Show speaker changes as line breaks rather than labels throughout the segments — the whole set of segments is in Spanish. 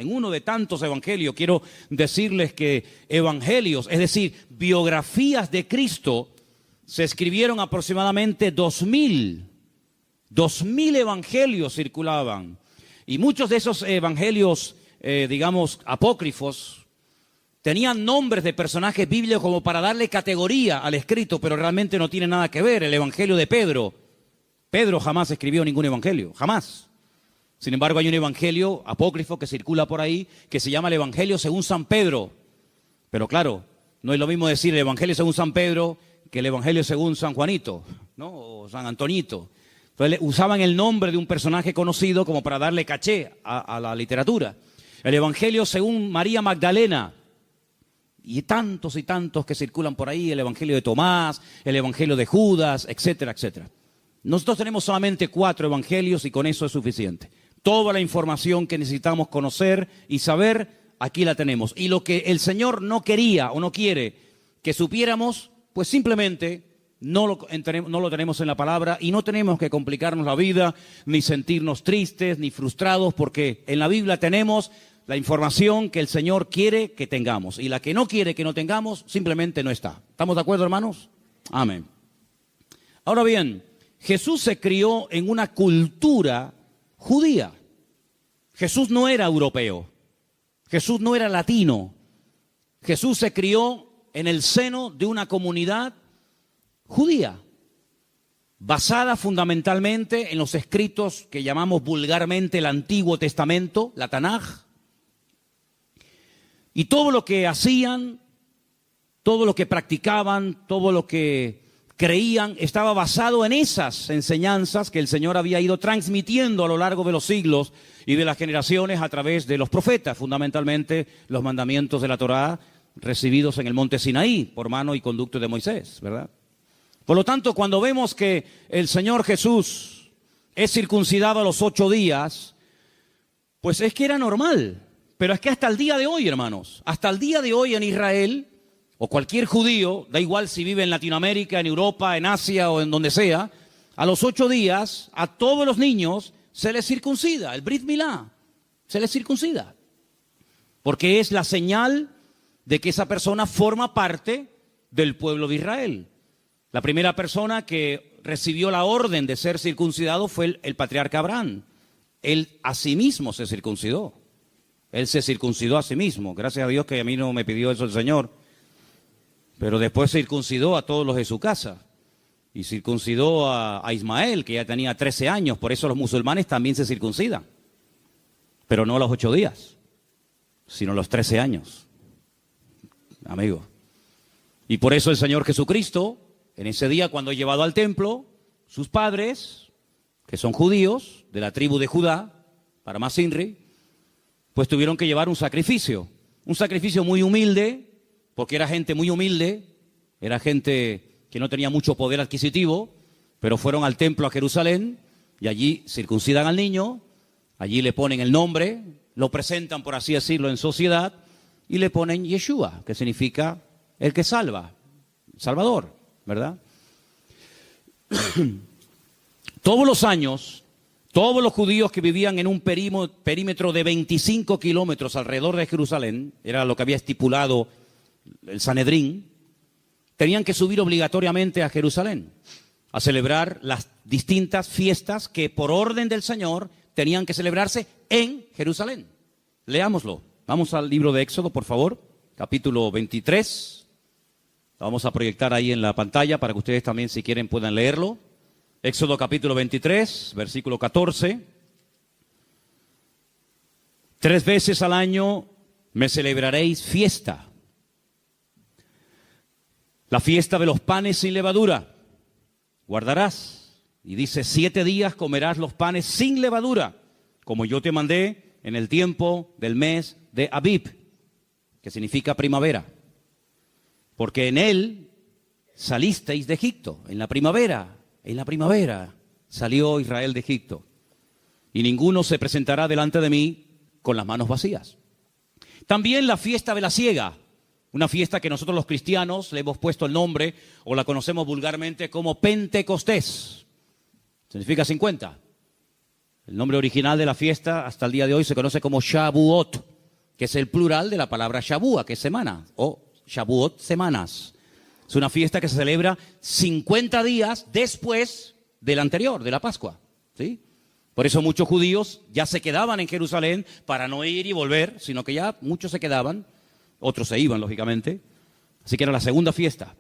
en uno de tantos evangelios. Quiero decirles que evangelios, es decir, biografías de Cristo, se escribieron aproximadamente 2000 evangelios circulaban. Y muchos de esos evangelios, digamos, apócrifos, tenían nombres de personajes bíblicos como para darle categoría al escrito, pero realmente no tiene nada que ver. El evangelio de Pedro. Pedro jamás escribió ningún evangelio, jamás. Sin embargo, hay un evangelio apócrifo que circula por ahí que se llama el Evangelio según San Pedro. Pero claro, no es lo mismo decir el Evangelio según San Pedro que el Evangelio según San Juanito, ¿no? O San Antonito. Entonces usaban el nombre de un personaje conocido como para darle caché a la literatura. El Evangelio según María Magdalena. Y tantos que circulan por ahí, el Evangelio de Tomás, el Evangelio de Judas, etcétera, etcétera. Nosotros tenemos solamente 4 evangelios y con eso es suficiente. Toda la información que necesitamos conocer y saber, aquí la tenemos. Y lo que el Señor no quería o no quiere que supiéramos, pues simplemente no lo tenemos en la palabra y no tenemos que complicarnos la vida, ni sentirnos tristes, ni frustrados, porque en la Biblia tenemos la información que el Señor quiere que tengamos. Y la que no quiere que no tengamos, simplemente no está. ¿Estamos de acuerdo, hermanos? Amén. Ahora bien, Jesús se crió en una cultura judía. Jesús no era europeo. Jesús no era latino. Jesús se crió en el seno de una comunidad judía, basada fundamentalmente en los escritos que llamamos vulgarmente el Antiguo Testamento, la Tanaj. Y todo lo que hacían, todo lo que practicaban, todo lo que creían, estaba basado en esas enseñanzas que el Señor había ido transmitiendo a lo largo de los siglos y de las generaciones a través de los profetas, fundamentalmente los mandamientos de la Torá recibidos en el monte Sinaí por mano y conducto de Moisés, ¿verdad? Por lo tanto, cuando vemos que el Señor Jesús es circuncidado a los 8 días, pues es que era normal. Pero es que hasta el día de hoy, hermanos, hasta el día de hoy en Israel, o cualquier judío, da igual si vive en Latinoamérica, en Europa, en Asia o en donde sea, a los 8 días, a todos los niños se les circuncida, el Brit Milá, se les circuncida. Porque es la señal de que esa persona forma parte del pueblo de Israel. La primera persona que recibió la orden de ser circuncidado fue el patriarca Abraham. Él a sí mismo se circuncidó. Él se circuncidó a sí mismo. Gracias a Dios que a mí no me pidió eso el Señor. Pero después circuncidó a todos los de su casa. Y circuncidó a Ismael, que ya tenía 13 años. Por eso los musulmanes también se circuncidan. Pero no a los 8 días, sino a los 13 años. Amigo. Y por eso el Señor Jesucristo, en ese día cuando es llevado al templo, sus padres, que son judíos, de la tribu de Judá, para más Inri, pues tuvieron que llevar un sacrificio muy humilde, porque era gente muy humilde, era gente que no tenía mucho poder adquisitivo, pero fueron al templo a Jerusalén y allí circuncidan al niño, allí le ponen el nombre, lo presentan, por así decirlo, en sociedad y le ponen Yeshua, que significa el que salva, Salvador, ¿verdad? Todos los años, todos los judíos que vivían en un perímetro de 25 kilómetros alrededor de Jerusalén, era lo que había estipulado el Sanedrín, tenían que subir obligatoriamente a Jerusalén a celebrar las distintas fiestas que por orden del Señor tenían que celebrarse en Jerusalén. Leámoslo. Vamos al libro de Éxodo, por favor, capítulo 23. Lo vamos a proyectar ahí en la pantalla para que ustedes también, si quieren, puedan leerlo. Éxodo capítulo 23, versículo 14. 3 veces al año me celebraréis fiesta. La fiesta de los panes sin levadura guardarás. Y dice, 7 días comerás los panes sin levadura, como yo te mandé en el tiempo del mes de Abib, que significa primavera. Porque en él salisteis de Egipto, en la primavera salió Israel de Egipto. Y ninguno se presentará delante de mí con las manos vacías. También la fiesta de la siega, una fiesta que nosotros los cristianos le hemos puesto el nombre o la conocemos vulgarmente como Pentecostés. Significa 50. El nombre original de la fiesta hasta el día de hoy se conoce como Shavuot. que es el plural de la palabra Shavua, que es semana, o Shavuot, semanas. Es una fiesta que se celebra 50 días después del anterior, de la Pascua, ¿sí? Por eso muchos judíos ya se quedaban en Jerusalén para no ir y volver, sino que ya muchos se quedaban, otros se iban, lógicamente. Así que era la segunda fiesta.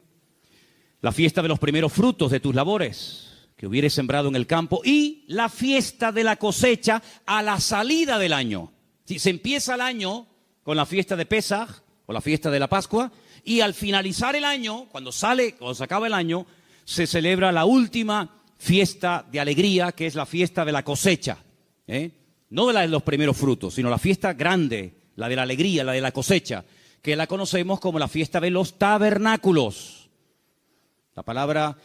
La fiesta de los primeros frutos de tus labores que hubieres sembrado en el campo, y la fiesta de la cosecha a la salida del año. Si se empieza el año con la fiesta de Pesaj, o la fiesta de la Pascua, y al finalizar el año, cuando se acaba el año, se celebra la última fiesta de alegría, que es la fiesta de la cosecha. No la de los primeros frutos, sino la fiesta grande, la de la alegría, la de la cosecha, que la conocemos como la fiesta de los tabernáculos. La palabra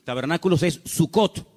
tabernáculos es Sukkot,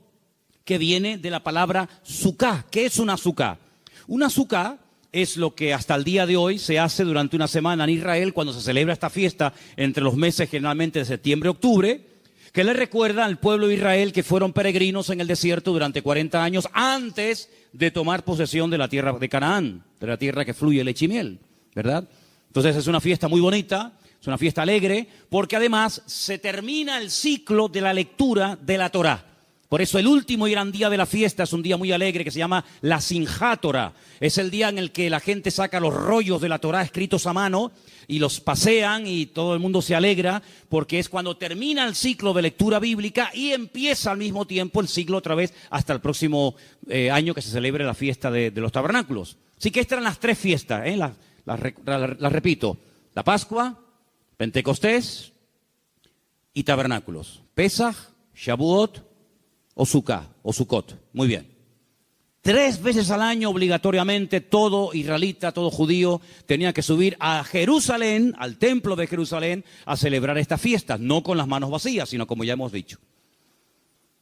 que viene de la palabra suká. ¿Qué es una suká? Una suká es lo que hasta el día de hoy se hace durante una semana en Israel cuando se celebra esta fiesta entre los meses generalmente de septiembre y octubre, que le recuerda al pueblo de Israel que fueron peregrinos en el desierto durante 40 años antes de tomar posesión de la tierra de Canaán, de la tierra que fluye leche y miel, ¿verdad? Entonces es una fiesta muy bonita, es una fiesta alegre, porque además se termina el ciclo de la lectura de la Torá. Por eso el último y gran día de la fiesta es un día muy alegre que se llama la Simjá Torá. Es el día en el que la gente saca los rollos de la Torá escritos a mano y los pasean y todo el mundo se alegra, porque es cuando termina el ciclo de lectura bíblica y empieza al mismo tiempo el ciclo otra vez hasta el próximo año que se celebre la fiesta de los tabernáculos. Así que estas eran las tres fiestas, las repito: la Pascua, Pentecostés y tabernáculos. Pesaj, Shavuot o Sukkah, o Sukkot. Muy bien. 3 veces al año obligatoriamente todo israelita, todo judío tenía que subir a Jerusalén, al templo de Jerusalén, a celebrar esta fiesta, no con las manos vacías, sino como ya hemos dicho.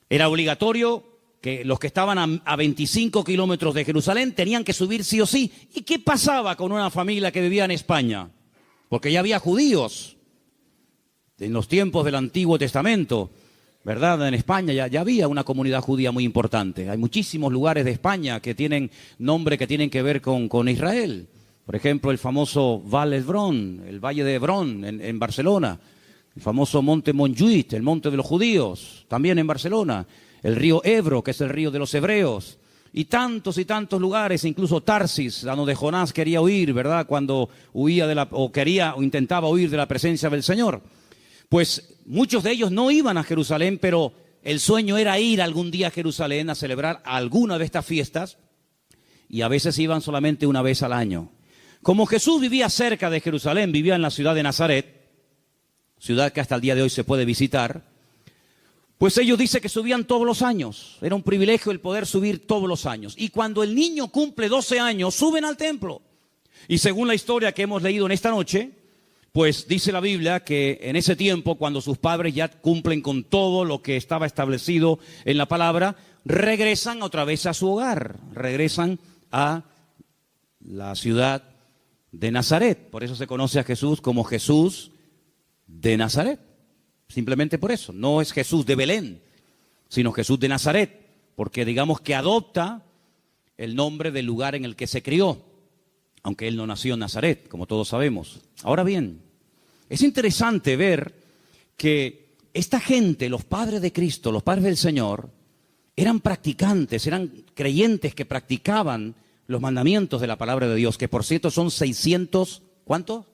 Era obligatorio que los que estaban a 25 kilómetros de Jerusalén tenían que subir sí o sí. ¿Y qué pasaba con una familia que vivía en España? Porque ya había judíos en los tiempos del Antiguo Testamento, ¿verdad? En España ya había una comunidad judía muy importante. Hay muchísimos lugares de España que tienen nombre que tienen que ver con Israel. Por ejemplo, el famoso Val Hebrón, el Valle de Hebrón en Barcelona. El famoso Monte Montjuïc, el Monte de los Judíos, también en Barcelona. El río Ebro, que es el río de los hebreos. Y tantos lugares, incluso Tarsis, a donde Jonás quería huir, ¿verdad? Cuando huía o intentaba huir de la presencia del Señor. Pues muchos de ellos no iban a Jerusalén, pero el sueño era ir algún día a Jerusalén a celebrar alguna de estas fiestas, y a veces iban solamente una vez al año. Como Jesús vivía cerca de Jerusalén, vivía en la ciudad de Nazaret, ciudad que hasta el día de hoy se puede visitar, pues ellos dicen que subían todos los años. Era un privilegio el poder subir todos los años. Y cuando el niño cumple 12 años, suben al templo. Y según la historia que hemos leído en esta noche, pues dice la Biblia que en ese tiempo, cuando sus padres ya cumplen con todo lo que estaba establecido en la palabra, regresan otra vez a su hogar, regresan a la ciudad de Nazaret. Por eso se conoce a Jesús como Jesús de Nazaret. Simplemente por eso. No es Jesús de Belén, sino Jesús de Nazaret, porque digamos que adopta el nombre del lugar en el que se crió, aunque él no nació en Nazaret, como todos sabemos. Ahora bien, es interesante ver que esta gente, los padres de Cristo, los padres del Señor, eran practicantes, eran creyentes que practicaban los mandamientos de la palabra de Dios, que por cierto son 600, ¿cuántos?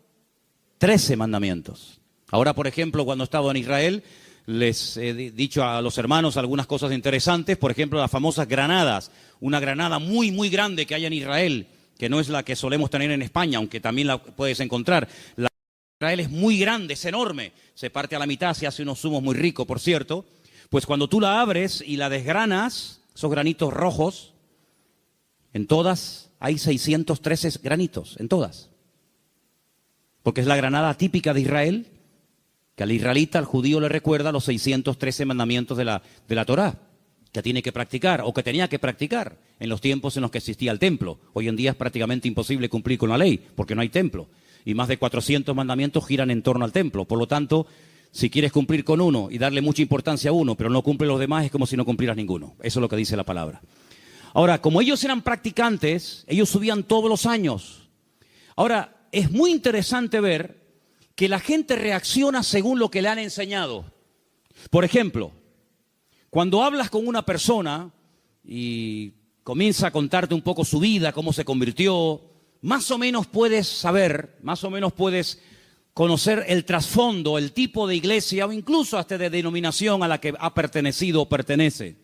13 mandamientos. Ahora, por ejemplo, cuando he estado en Israel, les he dicho a los hermanos algunas cosas interesantes, por ejemplo, las famosas granadas, una granada muy, muy grande que hay en Israel, que no es la que solemos tener en España, aunque también la puedes encontrar. La de Israel es muy grande, es enorme, se parte a la mitad, se hace unos zumos muy ricos, por cierto. Pues cuando tú la abres y la desgranas, esos granitos rojos, en todas hay 613 granitos, en todas. Porque es la granada típica de Israel, que al israelita, al judío, le recuerda los 613 mandamientos de la Torá, que tiene que practicar, o que tenía que practicar en los tiempos en los que existía el templo. Hoy en día es prácticamente imposible cumplir con la ley, porque no hay templo. Y más de 400 mandamientos giran en torno al templo. Por lo tanto, si quieres cumplir con uno y darle mucha importancia a uno, pero no cumple los demás, es como si no cumplieras ninguno. Eso es lo que dice la palabra. Ahora, como ellos eran practicantes, ellos subían todos los años. Ahora, es muy interesante ver que la gente reacciona según lo que le han enseñado. Por ejemplo, cuando hablas con una persona y comienza a contarte un poco su vida, cómo se convirtió, más o menos puedes saber, más o menos puedes conocer el trasfondo, el tipo de iglesia o incluso hasta de denominación a la que ha pertenecido o pertenece.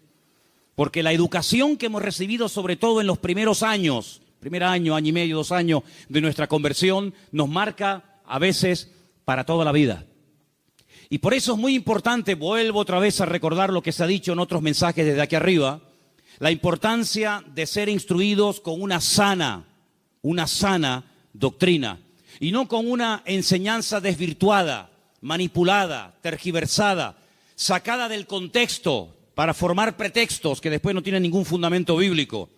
Porque la educación que hemos recibido, sobre todo en los primeros años, primer año, año y medio, 2 años de nuestra conversión, nos marca a veces para toda la vida. Y por eso es muy importante, vuelvo otra vez a recordar lo que se ha dicho en otros mensajes desde aquí arriba, la importancia de ser instruidos con una sana doctrina y no con una enseñanza desvirtuada, manipulada, tergiversada, sacada del contexto para formar pretextos que después no tienen ningún fundamento bíblico.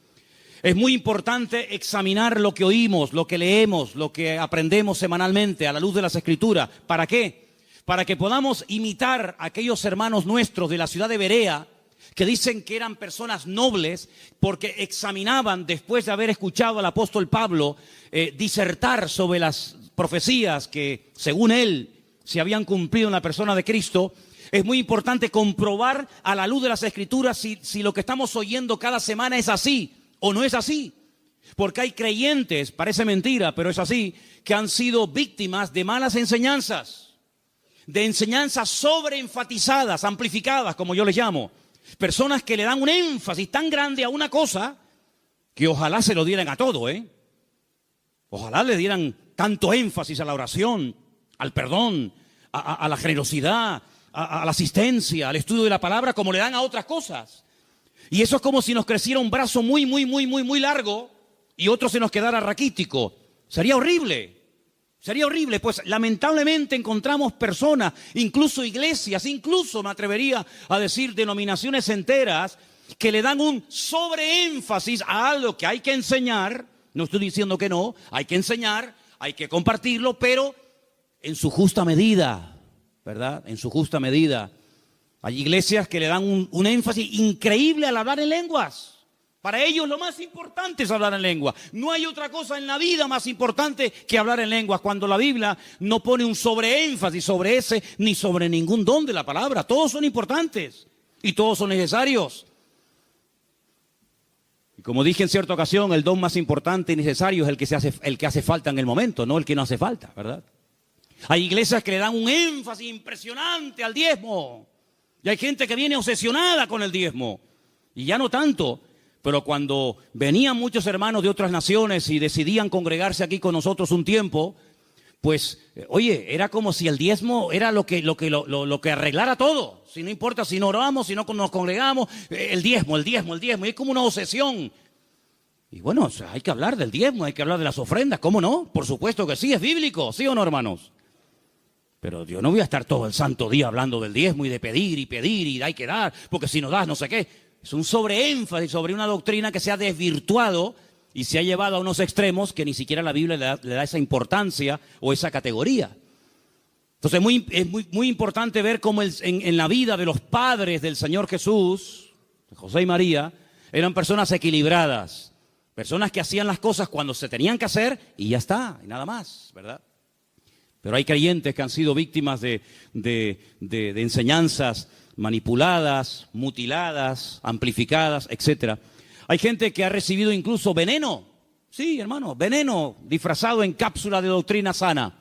Es muy importante examinar lo que oímos, lo que leemos, lo que aprendemos semanalmente a la luz de las Escrituras. ¿Para qué? Para que podamos imitar a aquellos hermanos nuestros de la ciudad de Berea que dicen que eran personas nobles porque examinaban, después de haber escuchado al apóstol Pablo disertar sobre las profecías que, según él, se habían cumplido en la persona de Cristo. Es muy importante comprobar a la luz de las Escrituras si lo que estamos oyendo cada semana es así o no es así. Porque hay creyentes, parece mentira, pero es así, que han sido víctimas de malas enseñanzas, de enseñanzas sobreenfatizadas, amplificadas, como yo les llamo. Personas que le dan un énfasis tan grande a una cosa que ojalá se lo dieran a todo, Ojalá le dieran tanto énfasis a la oración, al perdón, a la generosidad, a la asistencia, al estudio de la palabra, como le dan a otras cosas. Y eso es como si nos creciera un brazo muy largo y otro se nos quedara raquítico. Sería horrible. Sería horrible, pues lamentablemente encontramos personas, incluso iglesias, incluso me atrevería a decir denominaciones enteras, que le dan un sobreénfasis a algo que hay que enseñar. No estoy diciendo que no, hay que enseñar, hay que compartirlo, pero en su justa medida, ¿verdad? En su justa medida. Hay iglesias que le dan un énfasis increíble al hablar en lenguas. Para ellos lo más importante es hablar en lengua. No hay otra cosa en la vida más importante que hablar en lenguas, cuando la Biblia no pone un sobreénfasis sobre ese ni sobre ningún don de la palabra. Todos son importantes y todos son necesarios. Y como dije en cierta ocasión, el don más importante y necesario es el que hace falta en el momento, no el que no hace falta, ¿verdad? Hay iglesias que le dan un énfasis impresionante al diezmo. Y hay gente que viene obsesionada con el diezmo. Y ya no tanto. Pero cuando venían muchos hermanos de otras naciones y decidían congregarse aquí con nosotros un tiempo, pues, oye, era como si el diezmo era lo que arreglara todo. Si no importa si no oramos, si no nos congregamos, el diezmo. Y es como una obsesión. Y bueno, o sea, hay que hablar del diezmo, hay que hablar de las ofrendas. ¿Cómo no? Por supuesto que sí, es bíblico. ¿Sí o no, hermanos? Pero yo no voy a estar todo el santo día hablando del diezmo y de pedir y hay que dar, porque si no das no sé qué. Es un sobreénfasis sobre una doctrina que se ha desvirtuado y se ha llevado a unos extremos que ni siquiera la Biblia le da esa importancia o esa categoría. Entonces es muy importante ver cómo en la vida de los padres del Señor Jesús, José y María, eran personas equilibradas, personas que hacían las cosas cuando se tenían que hacer y ya está, y nada más, ¿verdad? Pero hay creyentes que han sido víctimas de enseñanzas manipuladas, mutiladas, amplificadas, etc. Hay gente que ha recibido incluso veneno. Sí, hermano, veneno disfrazado en cápsula de doctrina sana.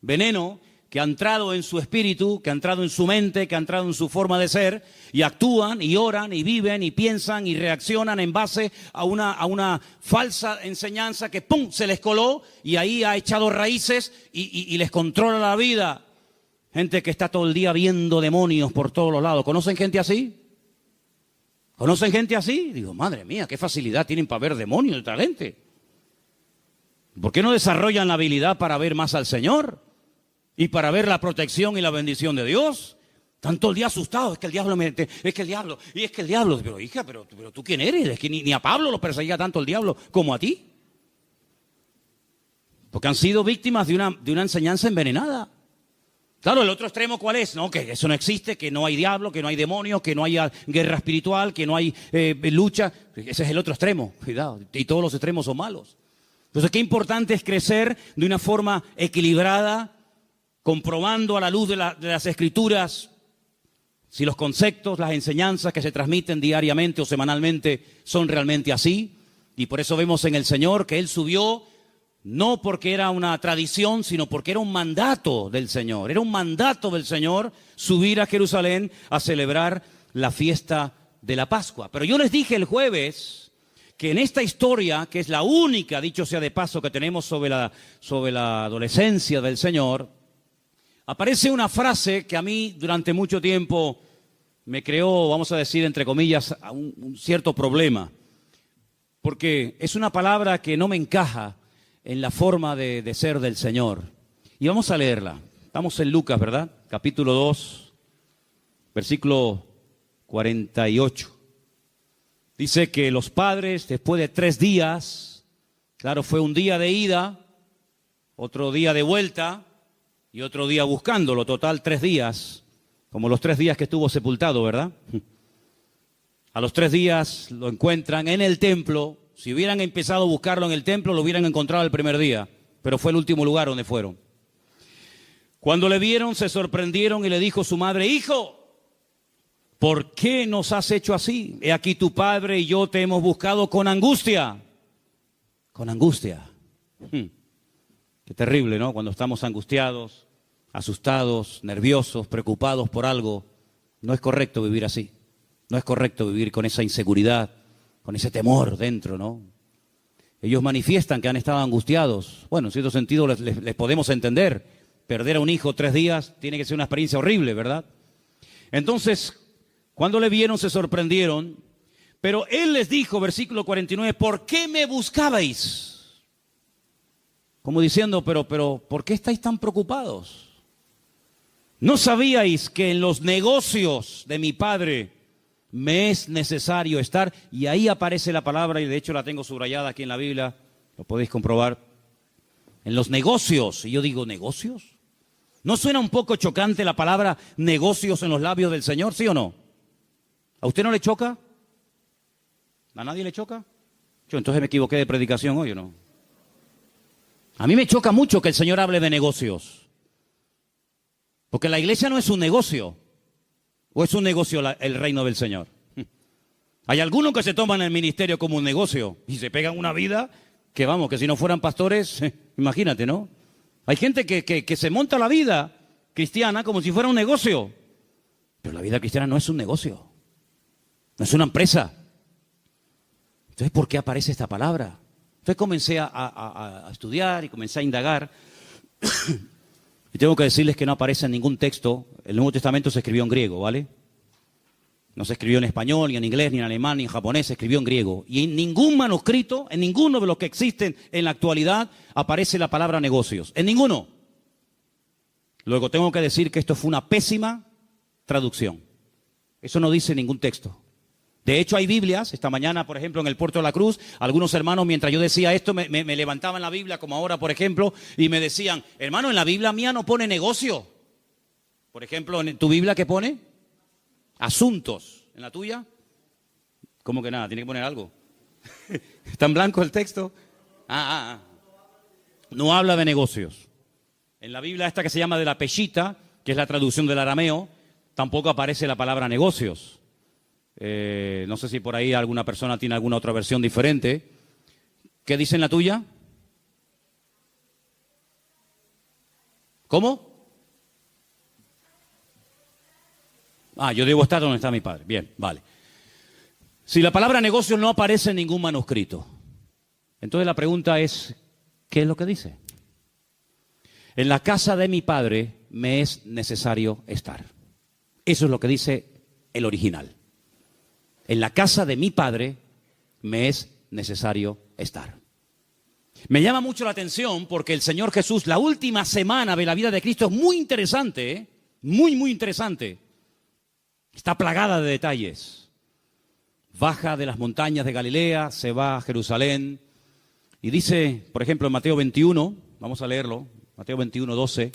Veneno que ha entrado en su espíritu, que ha entrado en su mente, que ha entrado en su forma de ser, y actúan, y oran, y viven, y piensan, y reaccionan en base a una falsa enseñanza que ¡pum!, se les coló, y ahí ha echado raíces y les controla la vida. Gente que está todo el día viendo demonios por todos los lados. ¿Conocen gente así? ¿Conocen gente así? Digo, madre mía, qué facilidad tienen para ver demonios de otra gente. ¿Por qué no desarrollan la habilidad para ver más al Señor? Y para ver la protección y la bendición de Dios. Están todo el día asustados, es que el diablo y es que el diablo. Pero hija, pero ¿tú quién eres? Es que ni a Pablo lo perseguía tanto el diablo como a ti. Porque han sido víctimas de una enseñanza envenenada. Claro, el otro extremo, ¿cuál es? No, que eso no existe, que no hay diablo, que no hay demonios, que no hay guerra espiritual, que no hay lucha. Ese es el otro extremo, cuidado. Y todos los extremos son malos. Entonces, qué importante es crecer de una forma equilibrada, comprobando a la luz de las Escrituras si los conceptos, las enseñanzas que se transmiten diariamente o semanalmente son realmente así. Y por eso vemos en el Señor que Él subió, no porque era una tradición, sino porque era un mandato del Señor. Era un mandato del Señor subir a Jerusalén a celebrar la fiesta de la Pascua. Pero yo les dije el jueves que en esta historia, que es la única, dicho sea de paso, que tenemos sobre la adolescencia del Señor, aparece una frase que a mí durante mucho tiempo me creó, vamos a decir, entre comillas, un cierto problema. Porque es una palabra que no me encaja en la forma de ser del Señor. Y vamos a leerla. Estamos en Lucas, ¿verdad? Capítulo 2, versículo 48. Dice que los padres, después de 3 días, claro, fue un día de ida, otro día de vuelta y otro día buscándolo, total 3 días, como los 3 días que estuvo sepultado, ¿verdad? A los 3 días lo encuentran en el templo. Si hubieran empezado a buscarlo en el templo, lo hubieran encontrado el primer día, pero fue el último lugar donde fueron. Cuando le vieron, se sorprendieron y le dijo su madre: hijo, ¿por qué nos has hecho así? He aquí tu padre y yo te hemos buscado con angustia. Con angustia. Qué terrible, ¿no? Cuando estamos angustiados, asustados, nerviosos, preocupados por algo. No es correcto vivir así. No es correcto vivir con esa inseguridad, con ese temor dentro, ¿no? Ellos manifiestan que han estado angustiados. Bueno, en cierto sentido les podemos entender. Perder a un hijo 3 días tiene que ser una experiencia horrible, ¿verdad? Entonces, cuando le vieron se sorprendieron, pero él les dijo, versículo 49, ¿por qué me buscabais? Como diciendo, pero, ¿por qué estáis tan preocupados? ¿No sabíais que en los negocios de mi padre me es necesario estar? Y ahí aparece la palabra, y de hecho la tengo subrayada aquí en la Biblia, lo podéis comprobar. En los negocios, y yo digo, ¿negocios? ¿No suena un poco chocante la palabra negocios en los labios del Señor, sí o no? ¿A usted no le choca? ¿A nadie le choca? Yo entonces me equivoqué de predicación hoy, ¿o no? A mí me choca mucho que el Señor hable de negocios. Porque la iglesia no es un negocio. ¿O es un negocio el reino del Señor? Hay algunos que se toman el ministerio como un negocio y se pegan una vida que, vamos, que si no fueran pastores, imagínate, ¿no? Hay gente que se monta la vida cristiana como si fuera un negocio. Pero la vida cristiana no es un negocio. No es una empresa. Entonces, ¿por qué aparece esta palabra? Entonces comencé a estudiar y comencé a indagar. Y tengo que decirles que no aparece en ningún texto. El Nuevo Testamento se escribió en griego, ¿vale? No se escribió en español, ni en inglés, ni en alemán, ni en japonés, se escribió en griego. Y en ningún manuscrito, en ninguno de los que existen en la actualidad, aparece la palabra negocios. En ninguno. Luego tengo que decir que esto fue una pésima traducción. Eso no dice ningún texto. De hecho, hay Biblias. Esta mañana, por ejemplo, en el Puerto de la Cruz, algunos hermanos, mientras yo decía esto, me levantaban la Biblia, como ahora, por ejemplo, y me decían, hermano, en la Biblia mía no pone negocio. Por ejemplo, ¿en tu Biblia qué pone? Asuntos. ¿En la tuya? ¿Cómo que nada? Tiene que poner algo. ¿Está en blanco el texto? No habla de negocios. En la Biblia esta que se llama de la Peshita, que es la traducción del arameo, tampoco aparece la palabra negocios. No sé si por ahí alguna persona tiene alguna otra versión diferente. ¿Qué dice en la tuya? ¿Cómo? Yo debo estar donde está mi padre. Bien, vale. Si la palabra negocio no aparece en ningún manuscrito, entonces la pregunta es, ¿qué es lo que dice? En la casa de mi padre me es necesario estar. Eso es lo que dice el original. En la casa de mi padre me es necesario estar. Me llama mucho la atención porque el Señor Jesús, la última semana de la vida de Cristo es muy interesante, ¿eh? Muy, muy interesante. Está plagada de detalles. Baja de las montañas de Galilea, se va a Jerusalén y dice, por ejemplo, en Mateo 21, vamos a leerlo, Mateo 21, 12,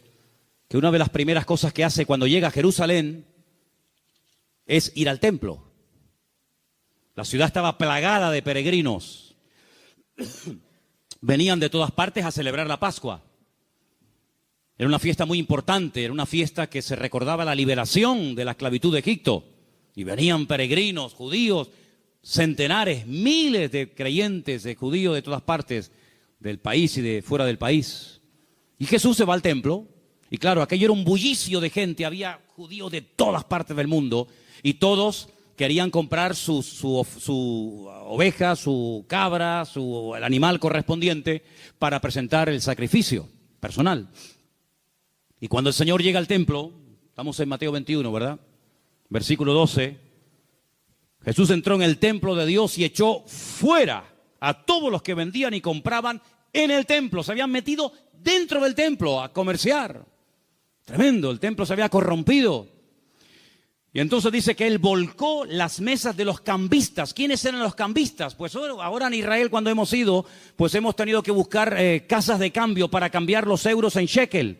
que una de las primeras cosas que hace cuando llega a Jerusalén es ir al templo. La ciudad estaba plagada de peregrinos. venían de todas partes a celebrar la Pascua. Era una fiesta muy importante, era una fiesta que se recordaba la liberación de la esclavitud de Egipto. Y venían peregrinos, judíos, centenares, miles de creyentes, de judíos de todas partes del país y de fuera del país. Y Jesús se va al templo, y claro, aquello era un bullicio de gente, había judíos de todas partes del mundo, y todos querían comprar su oveja, su cabra, el animal correspondiente para presentar el sacrificio personal. Y cuando el Señor llega al templo, estamos en Mateo 21, ¿verdad? Versículo 12, Jesús entró en el templo de Dios y echó fuera a todos los que vendían y compraban en el templo. Se habían metido dentro del templo a comerciar. Tremendo, el templo se había corrompido. Y entonces dice que él volcó las mesas de los cambistas. ¿Quiénes eran los cambistas? Pues ahora en Israel, cuando hemos ido, pues hemos tenido que buscar casas de cambio para cambiar los euros en shekel.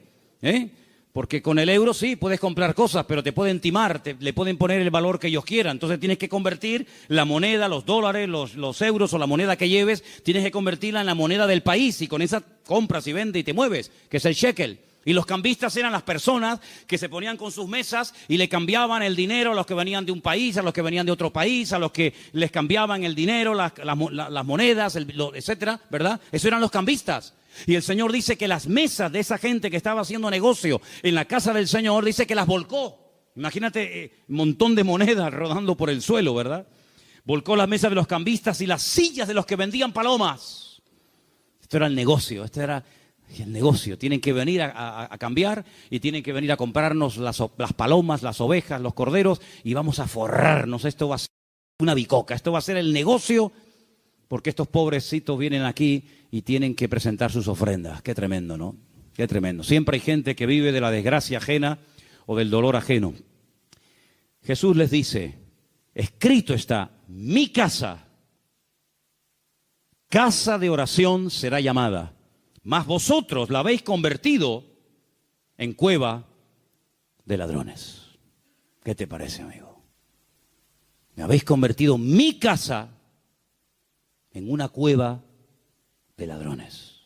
Porque con el euro sí puedes comprar cosas, pero te pueden timar, le pueden poner el valor que ellos quieran. Entonces tienes que convertir la moneda, los dólares, los euros o la moneda que lleves, tienes que convertirla en la moneda del país y con esa compras y vendes y te mueves, que es el shekel. Y los cambistas eran las personas que se ponían con sus mesas y le cambiaban el dinero a los que venían de un país, a los que venían de otro país, a los que les cambiaban el dinero, las monedas, etcétera, ¿verdad? Eso eran los cambistas. Y el Señor dice que las mesas de esa gente que estaba haciendo negocio en la casa del Señor, dice que las volcó. Imagínate un montón de monedas rodando por el suelo, ¿verdad? Volcó las mesas de los cambistas y las sillas de los que vendían palomas. Esto era el negocio, el negocio. Tienen que venir a cambiar y tienen que venir a comprarnos las palomas, las ovejas, los corderos y vamos a forrarnos. Esto va a ser una bicoca, esto va a ser el negocio porque estos pobrecitos vienen aquí y tienen que presentar sus ofrendas. Qué tremendo, ¿no? Qué tremendo. Siempre hay gente que vive de la desgracia ajena o del dolor ajeno. Jesús les dice, escrito está, mi casa, casa de oración será llamada, mas vosotros la habéis convertido en cueva de ladrones. ¿Qué te parece, amigo? Me habéis convertido mi casa en una cueva de ladrones.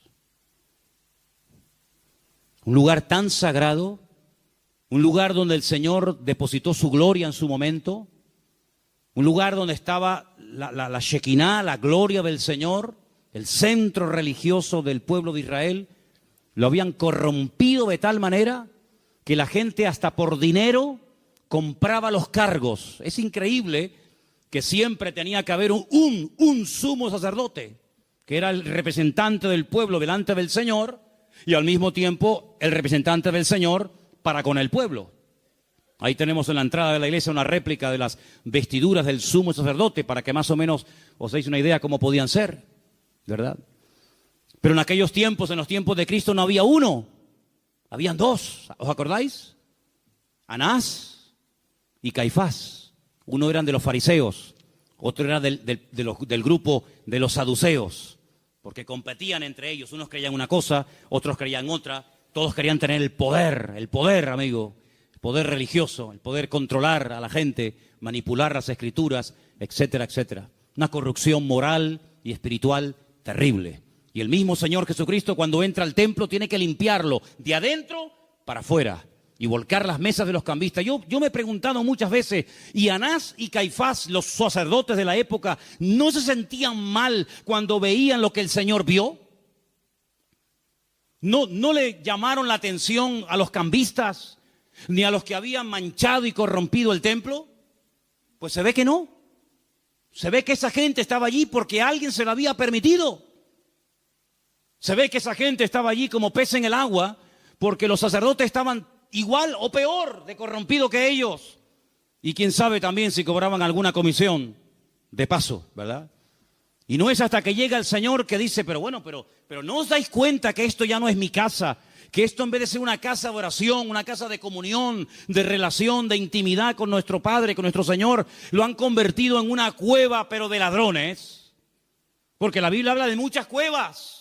Un lugar tan sagrado, un lugar donde el Señor depositó su gloria en su momento, un lugar donde estaba la Shekinah, la gloria del Señor, el centro religioso del pueblo de Israel, lo habían corrompido de tal manera que la gente hasta por dinero compraba los cargos. Es increíble que siempre tenía que haber un sumo sacerdote, que era el representante del pueblo delante del Señor y al mismo tiempo el representante del Señor para con el pueblo. Ahí tenemos en la entrada de la iglesia una réplica de las vestiduras del sumo sacerdote para que más o menos os deis una idea cómo podían ser, ¿verdad? Pero en aquellos tiempos, en los tiempos de Cristo, no había uno, habían dos. ¿Os acordáis? Anás y Caifás. Uno eran de los fariseos, otro era del grupo de los saduceos, porque competían entre ellos. Unos creían una cosa, otros creían otra. Todos querían tener el poder, amigo, el poder religioso, el poder controlar a la gente, manipular las escrituras, etcétera, etcétera. Una corrupción moral y espiritual terrible. Y el mismo Señor Jesucristo, cuando entra al templo, tiene que limpiarlo de adentro para afuera y volcar las mesas de los cambistas. Yo me he preguntado muchas veces, ¿y Anás y Caifás, los sacerdotes de la época, no se sentían mal cuando veían lo que el Señor vio? ¿No le llamaron la atención a los cambistas, ni a los que habían manchado y corrompido el templo? Pues se ve que no. Se ve que esa gente estaba allí porque alguien se lo había permitido. Se ve que esa gente estaba allí como pez en el agua porque los sacerdotes estaban igual o peor de corrompido que ellos. Y quién sabe también si cobraban alguna comisión de paso, ¿verdad? Y no es hasta que llega el Señor que dice, pero ¿no os dais cuenta que esto ya no es mi casa? Que esto en vez de ser una casa de oración, una casa de comunión, de relación, de intimidad con nuestro Padre, con nuestro Señor, lo han convertido en una cueva, pero de ladrones. Porque la Biblia habla de muchas cuevas.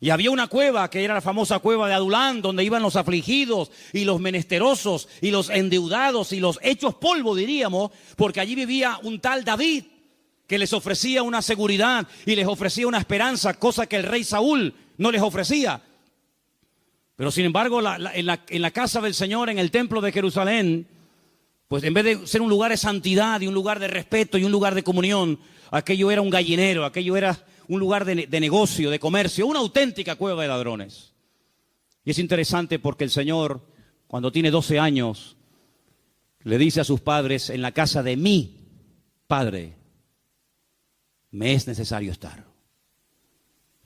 Y había una cueva que era la famosa cueva de Adulán, donde iban los afligidos y los menesterosos y los endeudados y los hechos polvo, diríamos, porque allí vivía un tal David. que les ofrecía una seguridad y les ofrecía una esperanza, cosa que el rey Saúl no les ofrecía. Pero sin embargo, en la casa del Señor, en el templo de Jerusalén, pues en vez de ser un lugar de santidad y un lugar de respeto y un lugar de comunión, aquello era un gallinero, aquello era un lugar de negocio, de comercio, una auténtica cueva de ladrones. Y es interesante porque el Señor, cuando tiene 12 años, le dice a sus padres: en la casa de mi Padre me es necesario estar.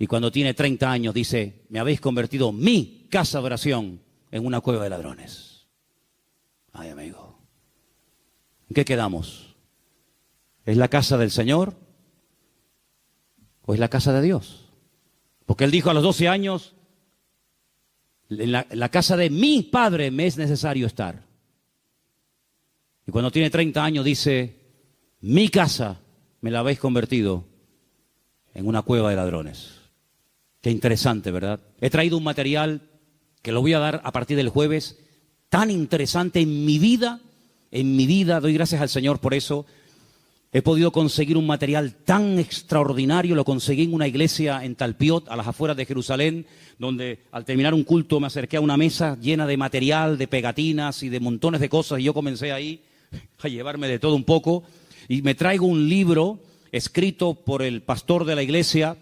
Y cuando tiene 30 años dice: me habéis convertido mi casa de oración en una cueva de ladrones. Ay, amigo, ¿en qué quedamos? ¿Es la casa del Señor o es la casa de Dios? Porque Él dijo a los 12 años: en la casa de mi Padre me es necesario estar. Y cuando tiene 30 años dice: mi casa me la habéis convertido en una cueva de ladrones. Qué interesante, ¿verdad? He traído un material que lo voy a dar a partir del jueves, tan interesante en mi vida, doy gracias al Señor por eso. He podido conseguir un material tan extraordinario, lo conseguí en una iglesia en Talpiot, a las afueras de Jerusalén, donde al terminar un culto me acerqué a una mesa llena de material, de pegatinas y de montones de cosas, y yo comencé ahí a llevarme de todo un poco, y me traigo un libro escrito por el pastor de la iglesia,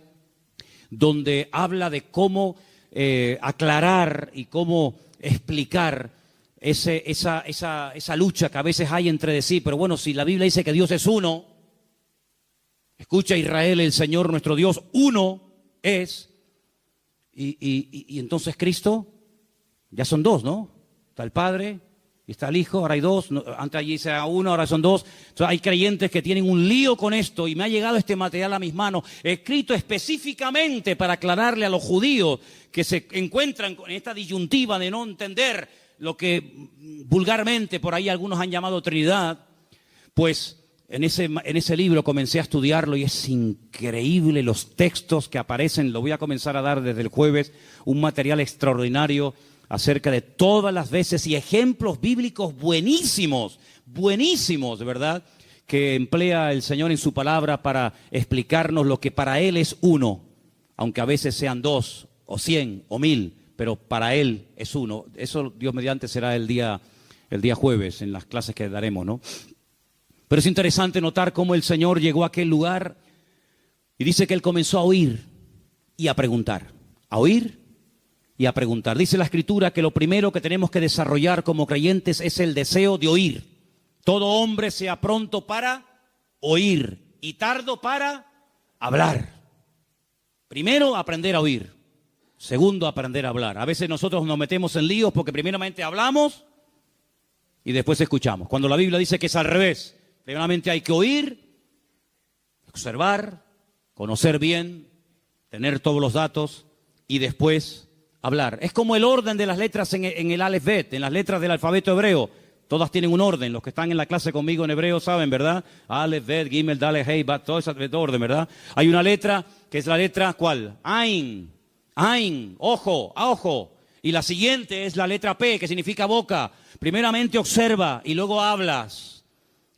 donde habla de cómo aclarar y cómo explicar esa lucha que a veces hay entre de sí. Pero bueno, si la Biblia dice que Dios es uno, escucha Israel, el Señor nuestro Dios, uno es, y entonces Cristo, ya son dos, ¿no? Está el Padre y está el Hijo, ahora hay dos, antes allí era uno, ahora son dos. Entonces hay creyentes que tienen un lío con esto, y me ha llegado este material a mis manos, escrito específicamente para aclararle a los judíos que se encuentran con esta disyuntiva de no entender lo que vulgarmente por ahí algunos han llamado Trinidad. Pues en ese libro comencé a estudiarlo y es increíble los textos que aparecen. Lo voy a comenzar a dar desde el jueves, un material extraordinario acerca de todas las veces y ejemplos bíblicos buenísimos, de verdad, que emplea el Señor en su palabra para explicarnos lo que para Él es uno, aunque a veces sean 2 o 100 o 1000, pero para Él es uno. Eso, Dios mediante, será el día jueves en las clases que daremos, ¿no? Pero es interesante notar cómo el Señor llegó a aquel lugar y dice que Él comenzó a oír y a preguntar, a oír y a preguntar. Dice la Escritura que lo primero que tenemos que desarrollar como creyentes es el deseo de oír. Todo hombre sea pronto para oír y tardo para hablar. Primero, aprender a oír. Segundo, aprender a hablar. A veces nosotros nos metemos en líos porque primeramente hablamos y después escuchamos. Cuando la Biblia dice que es al revés. Primeramente hay que oír, observar, conocer bien, tener todos los datos y después hablar. Es como el orden de las letras en el Aleph Bet, en las letras del alfabeto hebreo. Todas tienen un orden. Los que están en la clase conmigo en hebreo saben, ¿verdad? Aleph, Bet, Gimel, Daleth, Hei, Bat, todo ese orden, ¿verdad? Hay una letra que es la letra, ¿cuál? Ain, ojo, a ojo. Y la siguiente es la letra P, que significa boca. Primeramente observa y luego hablas.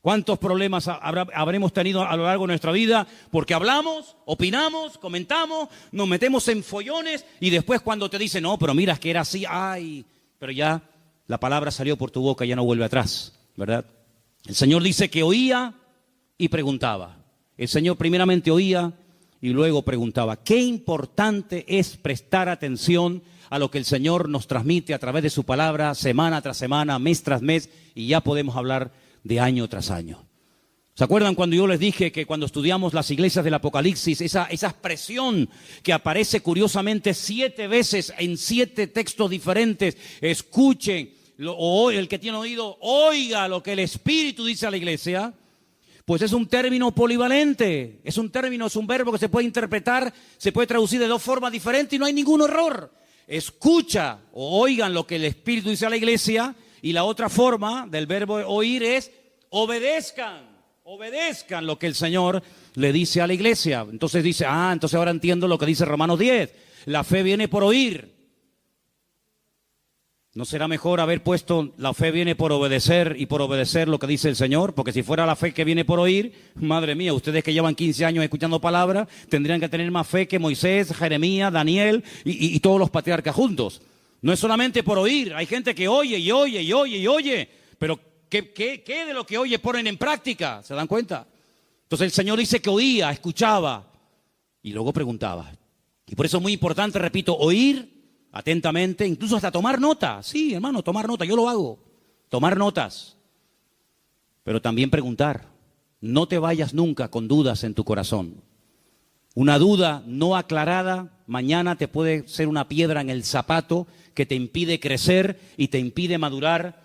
¿Cuántos problemas habremos tenido a lo largo de nuestra vida? Porque hablamos, opinamos, comentamos, nos metemos en follones y después cuando te dicen, no, pero mira, es que era así, ay, pero ya la palabra salió por tu boca, ya no vuelve atrás, ¿verdad? El Señor dice que oía y preguntaba. El Señor primeramente oía y luego preguntaba. Qué importante es prestar atención a lo que el Señor nos transmite a través de su palabra, semana tras semana, mes tras mes, y ya podemos hablar de año tras año. ¿Se acuerdan cuando yo les dije que cuando estudiamos las iglesias del Apocalipsis, esa expresión que aparece curiosamente 7 veces en 7 textos diferentes, escuchen, o el que tiene oído, oiga lo que el Espíritu dice a la iglesia? Pues es un término polivalente, es un verbo que se puede interpretar, se puede traducir de 2 formas diferentes y no hay ningún error. Escucha o oigan lo que el Espíritu dice a la iglesia. Y la otra forma del verbo oír es obedezcan lo que el Señor le dice a la iglesia. Entonces dice, entonces ahora entiendo lo que dice Romanos 10. La fe viene por oír. ¿No será mejor haber puesto la fe viene por obedecer y por obedecer lo que dice el Señor? Porque si fuera la fe que viene por oír, madre mía, ustedes que llevan 15 años escuchando palabras, tendrían que tener más fe que Moisés, Jeremías, Daniel y todos los patriarcas juntos. No es solamente por oír, hay gente que oye y oye y oye y oye, pero ¿qué de lo que oye ponen en práctica? ¿Se dan cuenta? Entonces el Señor dice que oía, escuchaba y luego preguntaba. Y por eso es muy importante, repito, oír atentamente, incluso hasta tomar nota. Sí, hermano, tomar nota, yo lo hago. Tomar notas. Pero también preguntar. No te vayas nunca con dudas en tu corazón. Una duda no aclarada mañana te puede ser una piedra en el zapato que te impide crecer y te impide madurar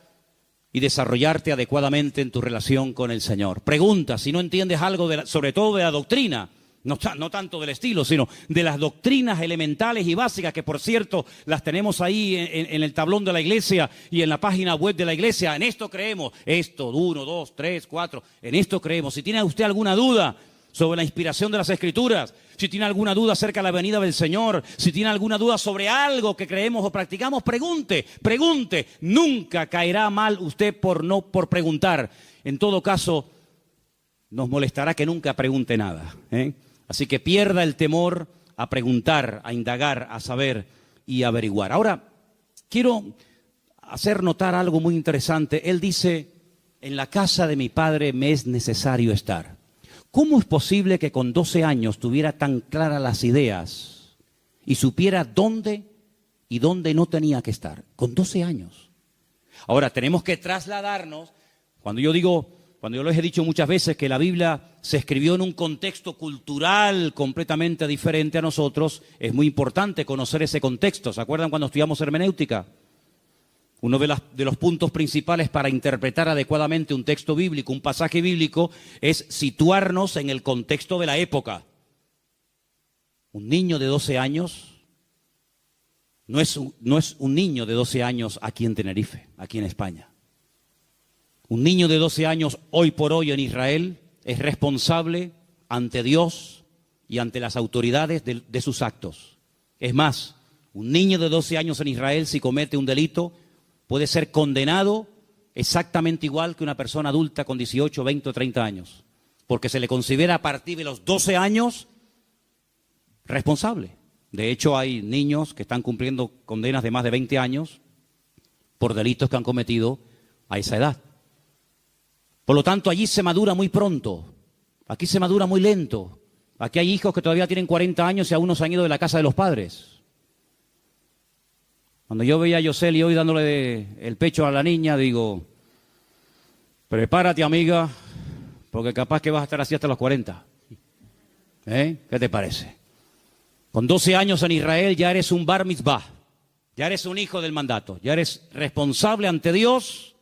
y desarrollarte adecuadamente en tu relación con el Señor. Pregunta, si no entiendes algo, sobre todo de la doctrina, no tanto del estilo, sino de las doctrinas elementales y básicas, que por cierto las tenemos ahí en el tablón de la iglesia y en la página web de la iglesia. En esto creemos, esto, 1, 2, 3, 4, en esto creemos. Si tiene usted alguna duda sobre la inspiración de las Escrituras, si tiene alguna duda acerca de la venida del Señor, si tiene alguna duda sobre algo que creemos o practicamos, pregunte. Nunca caerá mal usted por preguntar. En todo caso, nos molestará que nunca pregunte nada, ¿eh? Así que pierda el temor a preguntar, a indagar, a saber y a averiguar. Ahora, quiero hacer notar algo muy interesante. Él dice, en la casa de mi padre me es necesario estar. ¿Cómo es posible que con 12 años tuviera tan claras las ideas y supiera dónde y dónde no tenía que estar? Con 12 años. Ahora, tenemos que trasladarnos, cuando yo les he dicho muchas veces que la Biblia se escribió en un contexto cultural completamente diferente a nosotros, es muy importante conocer ese contexto. ¿Se acuerdan cuando estudiamos hermenéutica? Uno de los puntos principales para interpretar adecuadamente un texto bíblico, un pasaje bíblico, es situarnos en el contexto de la época. Un niño de 12 años no es un niño de 12 años aquí en Tenerife, aquí en España. Un niño de 12 años hoy por hoy en Israel es responsable ante Dios y ante las autoridades de sus actos. Es más, un niño de 12 años en Israel, si comete un delito, puede ser condenado exactamente igual que una persona adulta con 18, 20 o 30 años, porque se le considera a partir de los 12 años responsable. De hecho, hay niños que están cumpliendo condenas de más de 20 años por delitos que han cometido a esa edad. Por lo tanto, allí se madura muy pronto, aquí se madura muy lento. Aquí hay hijos que todavía tienen 40 años y aún no se han ido de la casa de los padres. Cuando yo veía a Yoseli hoy dándole el pecho a la niña, digo, prepárate, amiga, porque capaz que vas a estar así hasta los 40. ¿Qué te parece? Con 12 años en Israel ya eres un bar mitzvah, ya eres un hijo del mandato, ya eres responsable ante Dios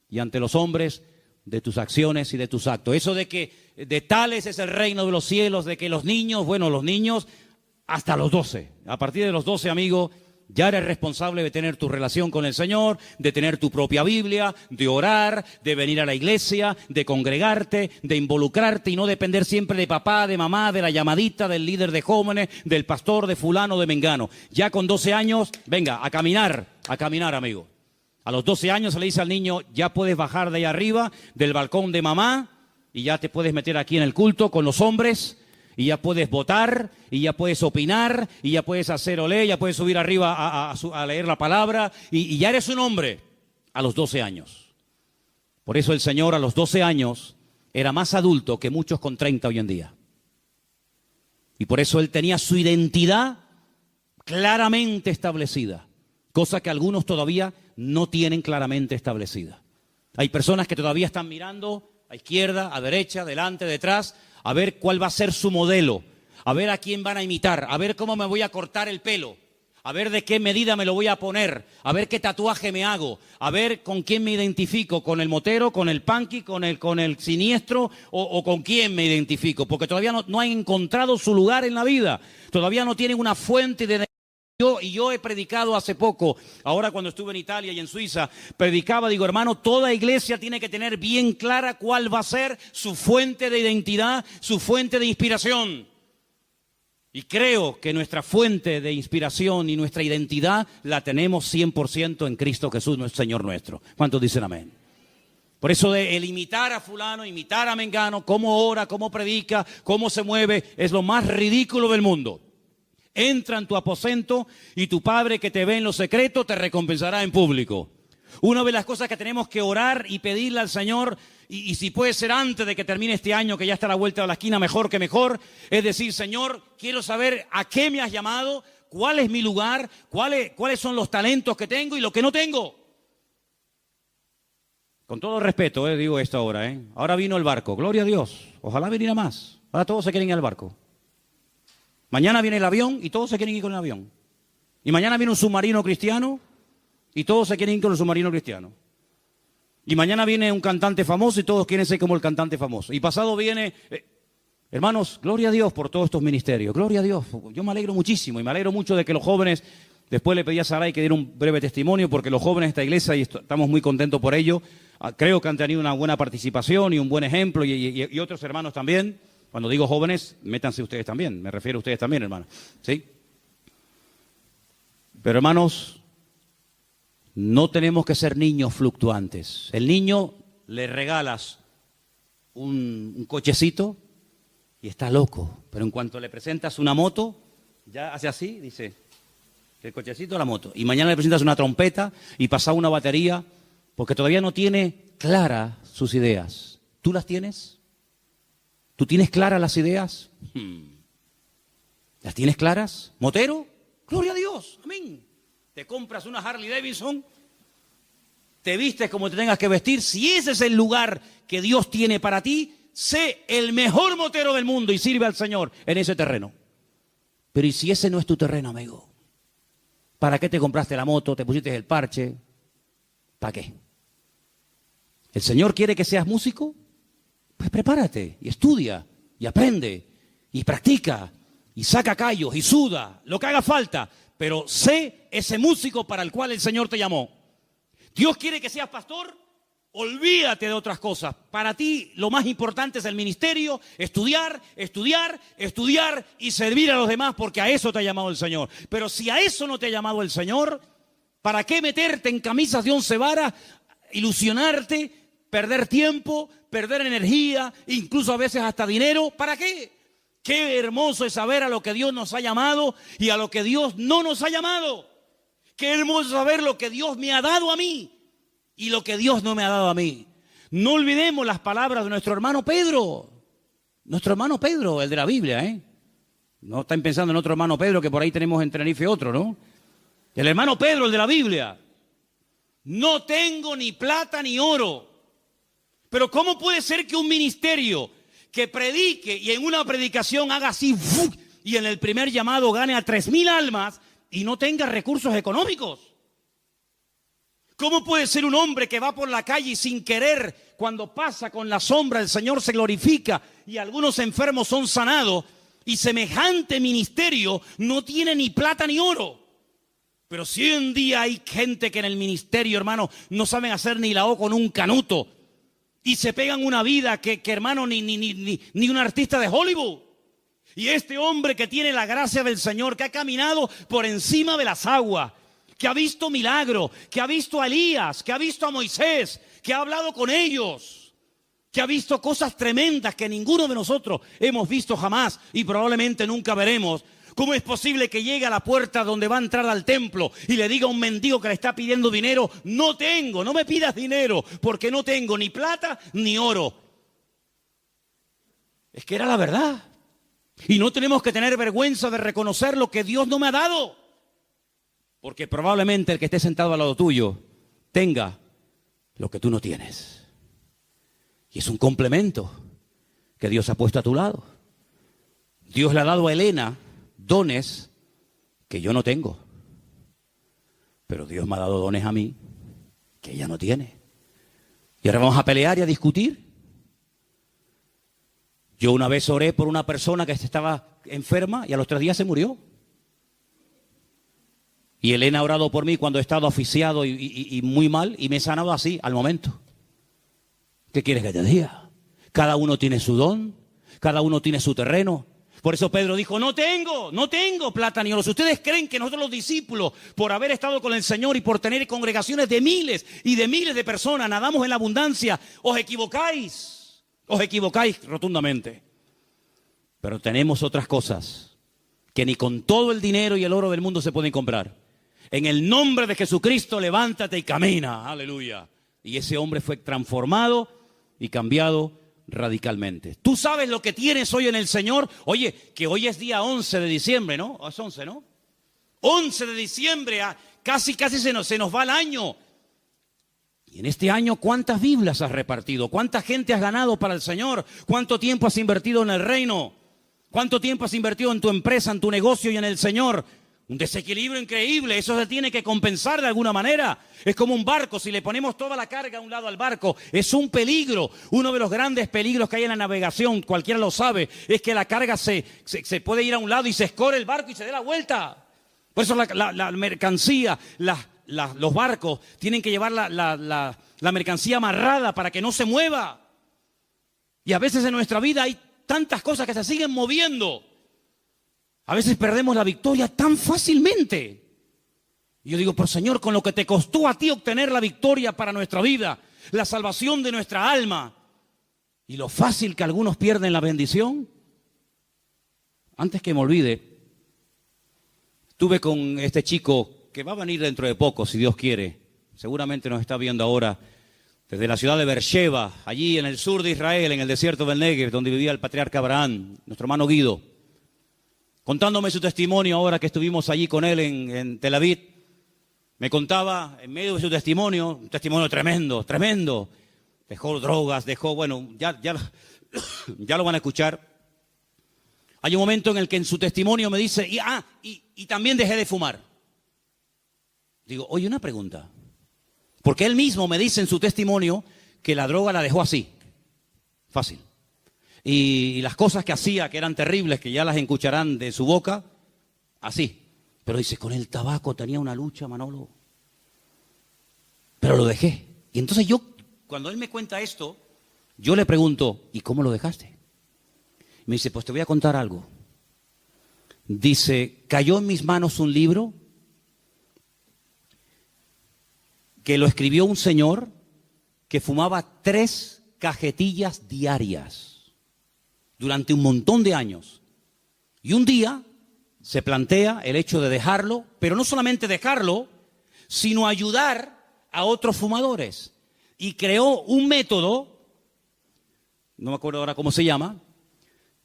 y ante los hombres de tus acciones y de tus actos. Eso de que de tales es el reino de los cielos, de que los niños hasta los 12. A partir de los 12, amigo, ya eres responsable de tener tu relación con el Señor, de tener tu propia Biblia, de orar, de venir a la iglesia, de congregarte, de involucrarte y no depender siempre de papá, de mamá, de la llamadita, del líder de jóvenes, del pastor, de fulano, de mengano. Ya con 12 años, venga, a caminar, amigo. A los 12 años se le dice al niño, ya puedes bajar de ahí arriba, del balcón de mamá, y ya te puedes meter aquí en el culto con los hombres, y ya puedes votar, y ya puedes opinar, y ya puedes hacer olé, ya puedes subir arriba a leer la palabra, y ya eres un hombre a los 12 años. Por eso el Señor a los 12 años era más adulto que muchos con 30 hoy en día. Y por eso Él tenía su identidad claramente establecida, cosa que algunos todavía no tienen claramente establecida. Hay personas que todavía están mirando a izquierda, a derecha, delante, detrás, a ver cuál va a ser su modelo, a ver a quién van a imitar, a ver cómo me voy a cortar el pelo, a ver de qué medida me lo voy a poner, a ver qué tatuaje me hago, a ver con quién me identifico, con el motero, con el punky, con el siniestro o con quién me identifico, porque todavía no han encontrado su lugar en la vida, todavía no tienen una fuente de... Yo he predicado hace poco, ahora cuando estuve en Italia y en Suiza, predicaba, digo, hermano, toda iglesia tiene que tener bien clara cuál va a ser su fuente de identidad, su fuente de inspiración. Y creo que nuestra fuente de inspiración y nuestra identidad la tenemos 100% en Cristo Jesús, nuestro Señor nuestro. ¿Cuántos dicen amén? Por eso de el imitar a fulano, imitar a mengano, cómo ora, cómo predica, cómo se mueve, es lo más ridículo del mundo. Entra en tu aposento y tu Padre que te ve en lo secreto te recompensará en público. Una de las cosas que tenemos que orar y pedirle al Señor, y si puede ser antes de que termine este año, que ya está a la vuelta de la esquina, mejor que mejor, es decir, Señor, quiero saber a qué me has llamado, cuál es mi lugar, cuáles son los talentos que tengo y lo que no tengo. Con todo respeto, digo esto ahora. Ahora vino el barco, gloria a Dios, ojalá viniera más. Ahora todos se quieren ir al barco. Mañana viene el avión y todos se quieren ir con el avión. Y mañana viene un submarino cristiano y todos se quieren ir con el submarino cristiano. Y mañana viene un cantante famoso y todos quieren ser como el cantante famoso. Y pasado viene... hermanos, gloria a Dios por todos estos ministerios. Gloria a Dios. Yo me alegro muchísimo y me alegro mucho de que los jóvenes... Después le pedí a Saray que diera un breve testimonio porque los jóvenes de esta iglesia, y estamos muy contentos por ello, creo que han tenido una buena participación y un buen ejemplo y otros hermanos también. Cuando digo jóvenes, métanse ustedes también. Me refiero a ustedes también, hermanos. ¿Sí? Pero hermanos... No tenemos que ser niños fluctuantes. El niño le regalas un cochecito y está loco. Pero en cuanto le presentas una moto, ya hace así, dice, el cochecito, la moto. Y mañana le presentas una trompeta y pasa una batería, porque todavía no tiene claras sus ideas. ¿Tú las tienes? ¿Tú tienes claras las ideas? ¿Las tienes claras? ¿Motero? Gloria a Dios, amén. Te compras una Harley Davidson, te vistes como te tengas que vestir. Si ese es el lugar que Dios tiene para ti, sé el mejor motero del mundo y sirve al Señor en ese terreno. Pero ¿y si ese no es tu terreno, amigo? ¿Para qué te compraste la moto? ¿Te pusiste el parche? ¿Para qué? ¿El Señor quiere que seas músico? Pues prepárate y estudia y aprende y practica y saca callos y suda, lo que haga falta. Pero sé ese músico para el cual el Señor te llamó. Dios quiere que seas pastor, olvídate de otras cosas. Para ti lo más importante es el ministerio, estudiar, estudiar, estudiar y servir a los demás, porque a eso te ha llamado el Señor. Pero si a eso no te ha llamado el Señor, ¿para qué meterte en camisas de 11 varas, ilusionarte, perder tiempo, perder energía, incluso a veces hasta dinero? ¿Para qué? Qué hermoso es saber a lo que Dios nos ha llamado y a lo que Dios no nos ha llamado. Qué hermoso saber lo que Dios me ha dado a mí y lo que Dios no me ha dado a mí. No olvidemos las palabras de nuestro hermano Pedro. Nuestro hermano Pedro, el de la Biblia, No están pensando en otro hermano Pedro que por ahí tenemos en Tenerife otro, ¿no? El hermano Pedro, el de la Biblia. No tengo ni plata ni oro. Pero ¿cómo puede ser que un ministerio que predique y en una predicación haga así y en el primer llamado gane a 3,000 almas y no tenga recursos económicos? ¿Cómo puede ser un hombre que va por la calle y sin querer, cuando pasa con la sombra, el Señor se glorifica y algunos enfermos son sanados, y semejante ministerio no tiene ni plata ni oro? Pero si hoy en día hay gente que en el ministerio, hermano, no saben hacer ni la O con un canuto, y se pegan una vida que hermano, ni un artista de Hollywood. Y este hombre que tiene la gracia del Señor, que ha caminado por encima de las aguas, que ha visto milagros, que ha visto a Elías, que ha visto a Moisés, que ha hablado con ellos, que ha visto cosas tremendas que ninguno de nosotros hemos visto jamás y probablemente nunca veremos. ¿Cómo es posible que llegue a la puerta donde va a entrar al templo y le diga a un mendigo que le está pidiendo dinero: no tengo, no me pidas dinero, porque no tengo ni plata ni oro? Es que era la verdad. Y no tenemos que tener vergüenza de reconocer lo que Dios no me ha dado, porque probablemente el que esté sentado al lado tuyo tenga lo que tú no tienes. Y es un complemento que Dios ha puesto a tu lado. Dios le ha dado a Elena dones que yo no tengo, pero Dios me ha dado dones a mí que ella no tiene. Y ahora vamos a pelear y a discutir. Yo una vez oré por una persona que estaba enferma y a los 3 días se murió. Y Elena ha orado por mí cuando he estado asfixiado y muy mal, y me he sanado así al momento. ¿Qué quieres que te diga? Cada uno tiene su don, cada uno tiene su terreno. Por eso Pedro dijo, no tengo plata ni oro. Si ustedes creen que nosotros los discípulos, por haber estado con el Señor y por tener congregaciones de miles y de miles de personas, nadamos en la abundancia, os equivocáis rotundamente. Pero tenemos otras cosas que ni con todo el dinero y el oro del mundo se pueden comprar. En el nombre de Jesucristo, levántate y camina. Aleluya. Y ese hombre fue transformado y cambiado radicalmente. Tú sabes lo que tienes hoy en el Señor. Oye, que hoy es día 11 de diciembre, ¿no? Es 11, ¿no? 11 de diciembre, casi se nos va el año. Y en este año, ¿cuántas Biblias has repartido? ¿Cuánta gente has ganado para el Señor? ¿Cuánto tiempo has invertido en el reino? ¿Cuánto tiempo has invertido en tu empresa, en tu negocio y en el Señor? Un desequilibrio increíble, eso se tiene que compensar de alguna manera. Es como un barco, si le ponemos toda la carga a un lado al barco, es un peligro. Uno de los grandes peligros que hay en la navegación, cualquiera lo sabe, es que la carga se puede ir a un lado y se escore el barco y se dé la vuelta. Por eso la mercancía, los barcos tienen que llevar la mercancía amarrada para que no se mueva. Y a veces en nuestra vida hay tantas cosas que se siguen moviendo. A veces perdemos la victoria tan fácilmente. Y yo digo, pero Señor, con lo que te costó a ti obtener la victoria para nuestra vida, la salvación de nuestra alma, y lo fácil que algunos pierden la bendición. Antes que me olvide, estuve con este chico que va a venir dentro de poco, si Dios quiere. Seguramente nos está viendo ahora desde la ciudad de Beersheba, allí en el sur de Israel, en el desierto del Negev, donde vivía el patriarca Abraham, nuestro hermano Guido. Contándome su testimonio ahora que estuvimos allí con él en Tel Aviv, me contaba en medio de su testimonio, un testimonio tremendo, tremendo. Dejó drogas, bueno, ya lo van a escuchar. Hay un momento en el que en su testimonio me dice, y también dejé de fumar. Digo, oye, una pregunta. Porque él mismo me dice en su testimonio que la droga la dejó así, fácil. Y las cosas que hacía, que eran terribles, que ya las escucharán de su boca, así. Pero dice, con el tabaco tenía una lucha, Manolo. Pero lo dejé. Y entonces cuando él me cuenta esto, yo le pregunto, ¿y cómo lo dejaste? Me dice, pues te voy a contar algo. Dice, cayó en mis manos un libro que lo escribió un señor que fumaba 3 cajetillas diarias durante un montón de años. Y un día se plantea el hecho de dejarlo, pero no solamente dejarlo, sino ayudar a otros fumadores. Y creó un método, no me acuerdo ahora cómo se llama,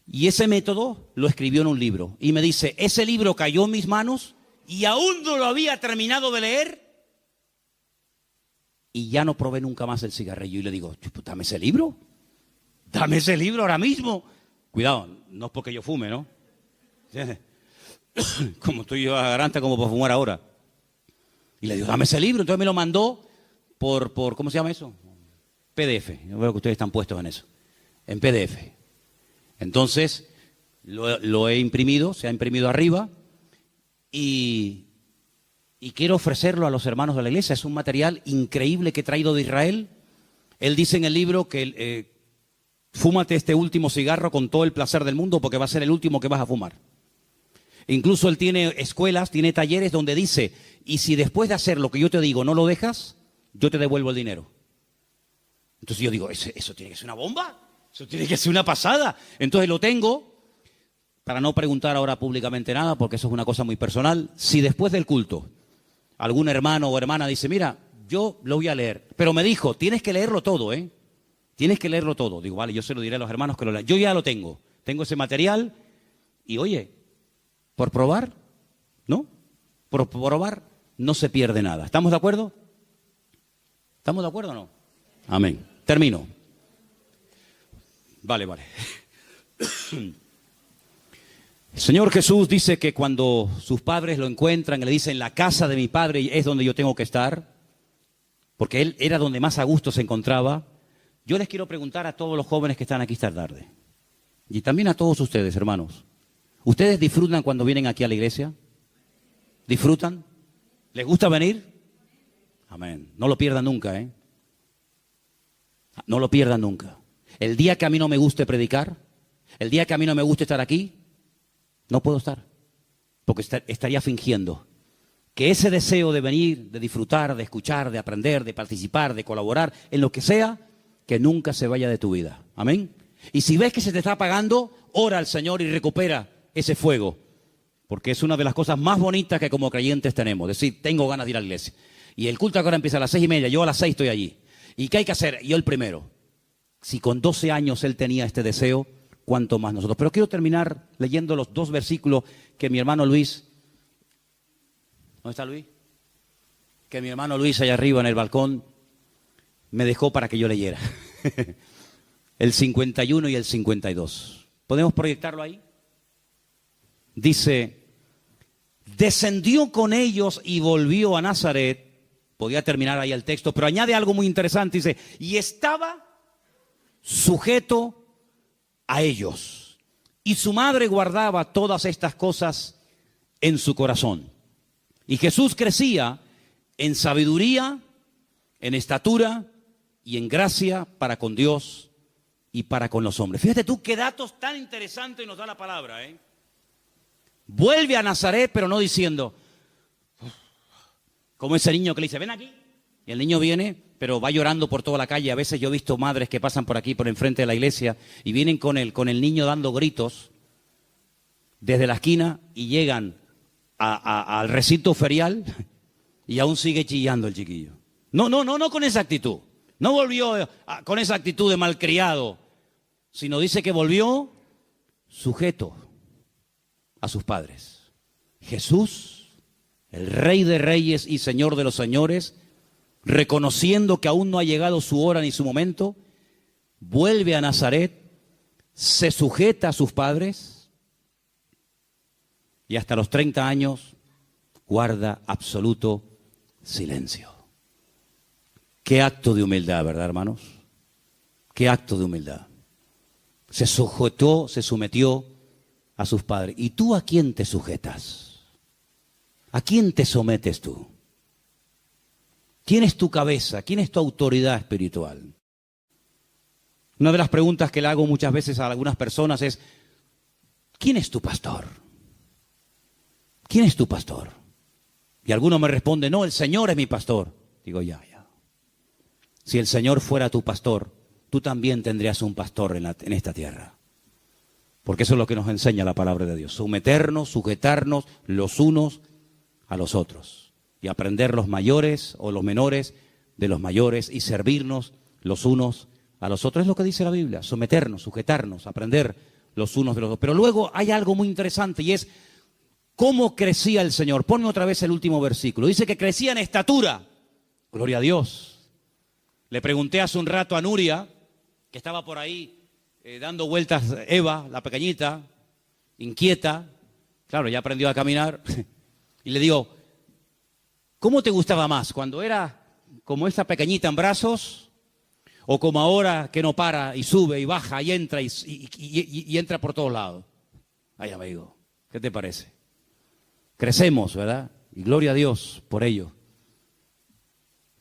y ese método lo escribió en un libro. Y me dice, ese libro cayó en mis manos y aún no lo había terminado de leer y ya no probé nunca más el cigarrillo. Y le digo, dame ese libro ahora mismo. Cuidado, no es porque yo fume, ¿no? Como estoy yo a garanta como para fumar ahora. Y le digo, dame ese libro. Entonces me lo mandó por ¿cómo se llama eso? PDF. Yo veo que ustedes están puestos en eso. En PDF. Entonces, lo he imprimido, se ha imprimido arriba y quiero ofrecerlo a los hermanos de la iglesia. Es un material increíble que he traído de Israel. Él dice en el libro que fúmate este último cigarro con todo el placer del mundo porque va a ser el último que vas a fumar. Incluso él tiene escuelas, tiene talleres donde dice, y si después de hacer lo que yo te digo no lo dejas, yo te devuelvo el dinero. Entonces yo digo, ¿eso tiene que ser una bomba? ¿Eso tiene que ser una pasada? Entonces lo tengo, para no preguntar ahora públicamente nada, porque eso es una cosa muy personal. Si después del culto algún hermano o hermana dice, mira, yo lo voy a leer, pero me dijo, tienes que leerlo todo, ¿eh? Tienes que leerlo todo. Digo, vale, yo se lo diré a los hermanos que lo lean. Yo ya lo tengo ese material y oye, por probar, ¿no? Por probar no se pierde nada. ¿Estamos de acuerdo? ¿Estamos de acuerdo o no? Amén. Termino. Vale. El Señor Jesús dice que cuando sus padres lo encuentran y le dicen, la casa de mi padre es donde yo tengo que estar, porque él era donde más a gusto se encontraba. Yo les quiero preguntar a todos los jóvenes que están aquí esta tarde, y también a todos ustedes, hermanos, ¿ustedes disfrutan cuando vienen aquí a la iglesia? ¿Disfrutan? ¿Les gusta venir? Amén. No lo pierdan nunca, ¿eh? No lo pierdan nunca. El día que a mí no me guste predicar, el día que a mí no me guste estar aquí, No puedo estar, porque estaría fingiendo que ese deseo de venir, de disfrutar, de escuchar, de aprender, de participar, de colaborar, en lo que sea, que nunca se vaya de tu vida. Amén. Y si ves que se te está apagando, ora al Señor y recupera ese fuego, porque es una de las cosas más bonitas que como creyentes tenemos. Decir, tengo ganas de ir a la iglesia. Y el culto ahora empieza a las 6:30, yo a las 6 estoy allí. ¿Y qué hay que hacer? Yo el primero. Si con 12 años él tenía este deseo, cuánto más nosotros. Pero quiero terminar leyendo los 2 versículos que mi hermano Luis, ¿dónde está Luis? Que mi hermano Luis allá arriba en el balcón me dejó para que yo leyera. El 51 y el 52. ¿Podemos proyectarlo ahí? Dice, descendió con ellos y volvió a Nazaret. Podía terminar ahí el texto, pero añade algo muy interesante. Dice, y estaba sujeto a ellos. Y su madre guardaba todas estas cosas en su corazón. Y Jesús crecía en sabiduría, en estatura y en gracia para con Dios y para con los hombres. Fíjate tú qué datos tan interesantes nos da la palabra, ¿eh? Vuelve a Nazaret, pero no diciendo, como ese niño que le dice, ven aquí. Y el niño viene, pero va llorando por toda la calle. A veces yo he visto madres que pasan por aquí, por enfrente de la iglesia, y vienen con el niño dando gritos desde la esquina y llegan al recinto ferial y aún sigue chillando el chiquillo. No con esa actitud. No volvió con esa actitud de malcriado, sino dice que volvió sujeto a sus padres. Jesús, el Rey de Reyes y Señor de los Señores, reconociendo que aún no ha llegado su hora ni su momento, vuelve a Nazaret, se sujeta a sus padres y hasta los 30 años guarda absoluto silencio. Qué acto de humildad, ¿verdad, hermanos? Qué acto de humildad. Se sujetó, se sometió a sus padres. ¿Y tú a quién te sujetas? ¿A quién te sometes tú? ¿Quién es tu cabeza? ¿Quién es tu autoridad espiritual? Una de las preguntas que le hago muchas veces a algunas personas es, ¿quién es tu pastor? ¿Quién es tu pastor? Y algunos me responden, no, el Señor es mi pastor. Digo, ya. Si el Señor fuera tu pastor, tú también tendrías un pastor en esta tierra. Porque eso es lo que nos enseña la palabra de Dios. Someternos, sujetarnos los unos a los otros. Y aprender los mayores o los menores de los mayores y servirnos los unos a los otros. Es lo que dice la Biblia, someternos, sujetarnos, aprender los unos de los otros. Pero luego hay algo muy interesante y es cómo crecía el Señor. Ponme otra vez el último versículo. Dice que crecía en estatura. Gloria a Dios. Le pregunté hace un rato a Nuria, que estaba por ahí dando vueltas, Eva, la pequeñita, inquieta. Claro, ya aprendió a caminar. Y le digo, ¿cómo te gustaba más? ¿Cuando era como esta pequeñita en brazos? ¿O como ahora que no para y sube y baja y entra y entra por todos lados? Ay, amigo, ¿qué te parece? Crecemos, ¿verdad? Y gloria a Dios por ello.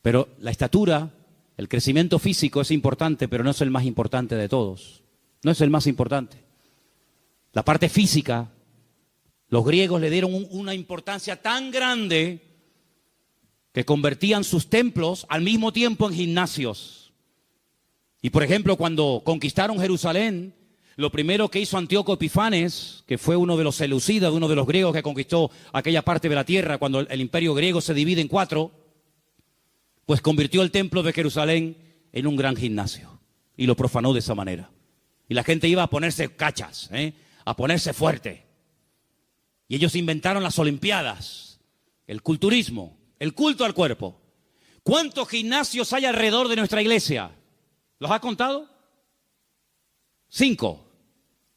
Pero la estatura, el crecimiento físico es importante, pero no es el más importante de todos. No es el más importante. La parte física, los griegos le dieron una importancia tan grande que convertían sus templos al mismo tiempo en gimnasios. Y por ejemplo, cuando conquistaron Jerusalén, lo primero que hizo Antíoco Epifanes, que fue uno de los seleucidas, uno de los griegos que conquistó aquella parte de la tierra, cuando el imperio griego se divide en 4, pues convirtió el templo de Jerusalén en un gran gimnasio y lo profanó de esa manera. Y la gente iba a ponerse cachas, a ponerse fuerte. Y ellos inventaron las olimpiadas, el culturismo, el culto al cuerpo. ¿Cuántos gimnasios hay alrededor de nuestra iglesia? ¿Los ha contado? 5.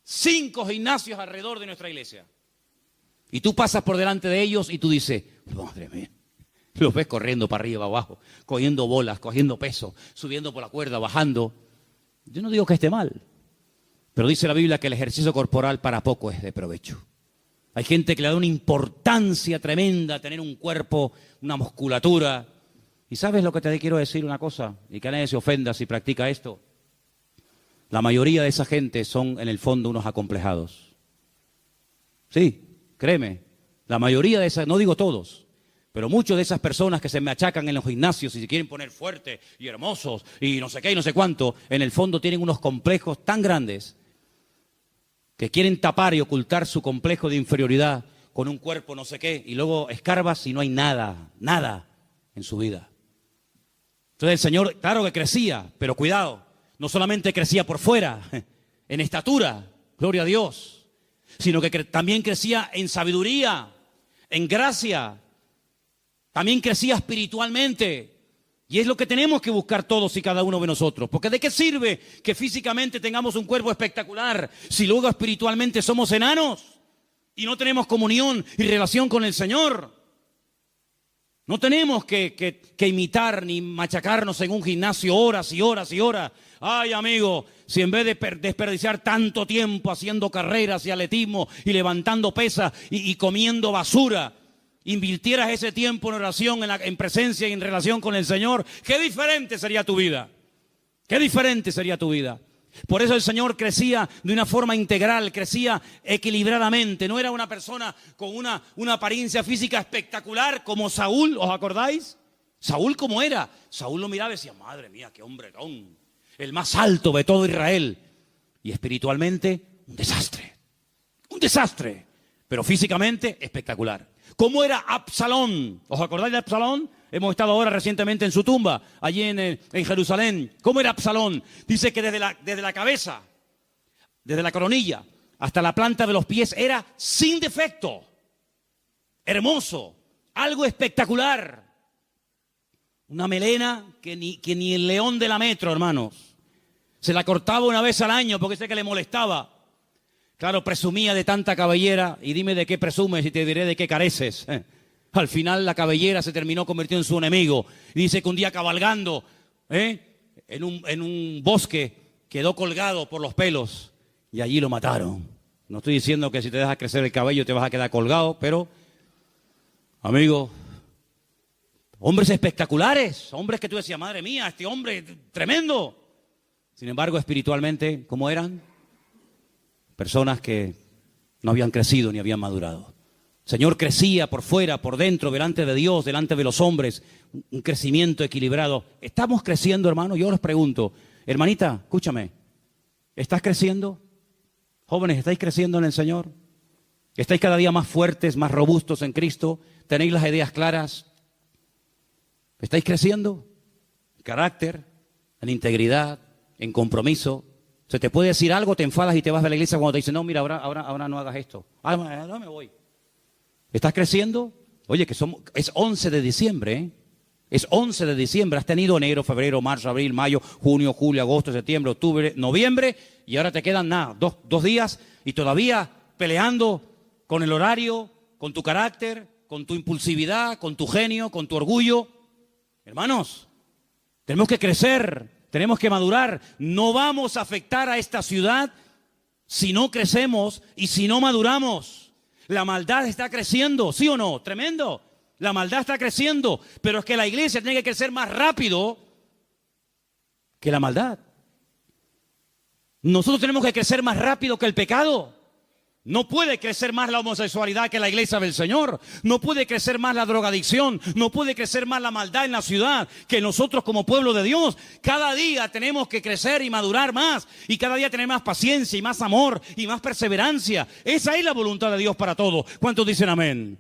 5 gimnasios alrededor de nuestra iglesia. Y tú pasas por delante de ellos y tú dices, madre mía. Los ves corriendo para arriba, abajo, cogiendo bolas, cogiendo peso, subiendo por la cuerda, bajando. Yo no digo que esté mal, pero dice la Biblia que el ejercicio corporal para poco es de provecho. Hay gente que le da una importancia tremenda a tener un cuerpo, una musculatura. ¿Y sabes lo que te quiero decir una cosa? Y que nadie se ofenda si practica esto. La mayoría de esa gente son en el fondo unos acomplejados. Sí, créeme, la mayoría de esas, no digo todos, pero muchas de esas personas que se me achacan en los gimnasios y se quieren poner fuertes y hermosos y no sé qué y no sé cuánto, en el fondo tienen unos complejos tan grandes que quieren tapar y ocultar su complejo de inferioridad con un cuerpo no sé qué, y luego escarbas y no hay nada, nada en su vida. Entonces el Señor, claro que crecía, pero cuidado, no solamente crecía por fuera, en estatura, gloria a Dios, sino que también crecía en sabiduría, en gracia, también crecía espiritualmente. Y es lo que tenemos que buscar todos y cada uno de nosotros. Porque ¿de qué sirve que físicamente tengamos un cuerpo espectacular si luego espiritualmente somos enanos y no tenemos comunión y relación con el Señor? No tenemos que imitar ni machacarnos en un gimnasio horas y horas y horas. Ay, amigo, si en vez de desperdiciar tanto tiempo haciendo carreras y atletismo y levantando pesas y comiendo basura, invirtieras ese tiempo en oración, en presencia y en relación con el Señor, qué diferente sería tu vida. Qué diferente sería tu vida. Por eso el Señor crecía de una forma integral, crecía equilibradamente. No era una persona con una apariencia física espectacular como Saúl, ¿os acordáis? Saúl, ¿cómo era? Saúl lo miraba y decía, madre mía, qué hombrerón, el más alto de todo Israel. Y espiritualmente, un desastre, pero físicamente espectacular. ¿Cómo era Absalón? ¿Os acordáis de Absalón? Hemos estado ahora recientemente en su tumba, allí en Jerusalén. ¿Cómo era Absalón? Dice que desde la cabeza, desde la coronilla, hasta la planta de los pies, era sin defecto, hermoso, algo espectacular. Una melena que ni el león de la metro, hermanos. Se la cortaba una vez al año porque sé que le molestaba. Claro, presumía de tanta cabellera, y dime de qué presumes y te diré de qué careces. Al final la cabellera se terminó convirtiendo en su enemigo. Y dice que un día cabalgando en un bosque quedó colgado por los pelos y allí lo mataron. No estoy diciendo que si te dejas crecer el cabello te vas a quedar colgado, pero, amigo, hombres espectaculares, hombres que tú decías, madre mía, este hombre tremendo. Sin embargo, espiritualmente, ¿cómo eran? Personas que no habían crecido ni habían madurado. El Señor crecía por fuera, por dentro, delante de Dios, delante de los hombres, un crecimiento equilibrado. ¿Estamos creciendo, hermano? Yo les pregunto, hermanita, escúchame, ¿estás creciendo? Jóvenes, ¿estáis creciendo en el Señor? ¿Estáis cada día más fuertes, más robustos en Cristo? ¿Tenéis las ideas claras? ¿Estáis creciendo? En carácter, en integridad, en compromiso. Se te puede decir algo, te enfadas y te vas de la iglesia cuando te dicen, no, mira, ahora no hagas esto. No me voy. ¿Estás creciendo? Oye, es 11 de diciembre, ¿eh? Es 11 de diciembre. Has tenido enero, febrero, marzo, abril, mayo, junio, julio, agosto, septiembre, octubre, noviembre, y ahora te quedan nada, dos días y todavía peleando con el horario, con tu carácter, con tu impulsividad, con tu genio, con tu orgullo. Hermanos, tenemos que crecer. Tenemos que madurar. No vamos a afectar a esta ciudad si no crecemos y si no maduramos. La maldad está creciendo, ¿sí o no? Tremendo. La maldad está creciendo, pero es que la iglesia tiene que crecer más rápido que la maldad. Nosotros tenemos que crecer más rápido que el pecado. No puede crecer más la homosexualidad que la iglesia del Señor. No puede crecer más la drogadicción. No puede crecer más la maldad en la ciudad que nosotros como pueblo de Dios. Cada día tenemos que crecer y madurar más. Y cada día tener más paciencia y más amor y más perseverancia. Esa es la voluntad de Dios para todos. ¿Cuántos dicen amén?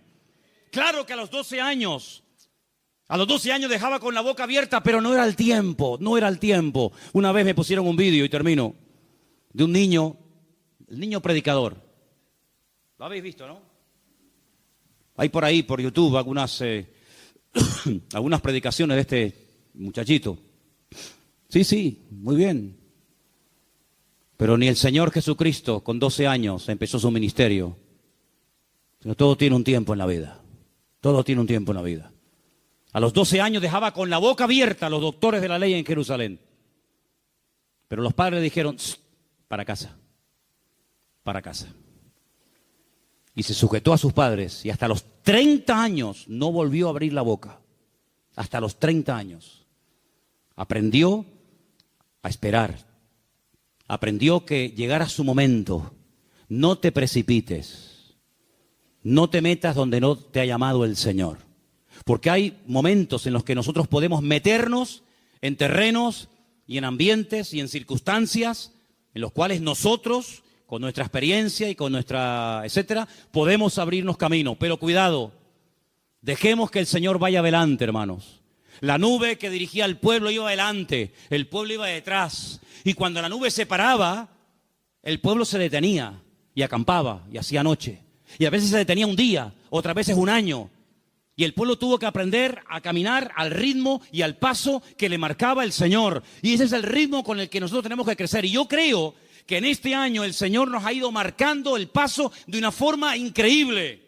Claro que a los 12 años dejaba con la boca abierta, pero no era el tiempo. Una vez me pusieron un vídeo, y termino, de un niño, el niño predicador. Lo habéis visto, ¿no? Hay por ahí, por YouTube, algunas predicaciones de este muchachito. Sí, muy bien. Pero ni el Señor Jesucristo con 12 años empezó su ministerio. Sino todo tiene un tiempo en la vida. Todo tiene un tiempo en la vida. A los 12 años dejaba con la boca abierta a los doctores de la ley en Jerusalén. Pero los padres dijeron, para casa. Y se sujetó a sus padres y hasta los 30 años no volvió a abrir la boca. Hasta los 30 años. Aprendió a esperar. Aprendió que llegara su momento. No te precipites. no te metas donde no te ha llamado el Señor. Porque hay momentos en los que nosotros podemos meternos en terrenos y en ambientes y en circunstancias en los cuales nosotros, con nuestra experiencia y con nuestra etcétera, podemos abrirnos camino. Pero cuidado, dejemos que el Señor vaya adelante, hermanos. La nube que dirigía al pueblo iba adelante, el pueblo iba detrás. Y cuando la nube se paraba, el pueblo se detenía y acampaba y hacía noche. Y a veces se detenía un día, otras veces un año. Y el pueblo tuvo que aprender a caminar al ritmo y al paso que le marcaba el Señor. Y ese es el ritmo con el que nosotros tenemos que crecer. Y yo creo que en este año el Señor nos ha ido marcando el paso de una forma increíble.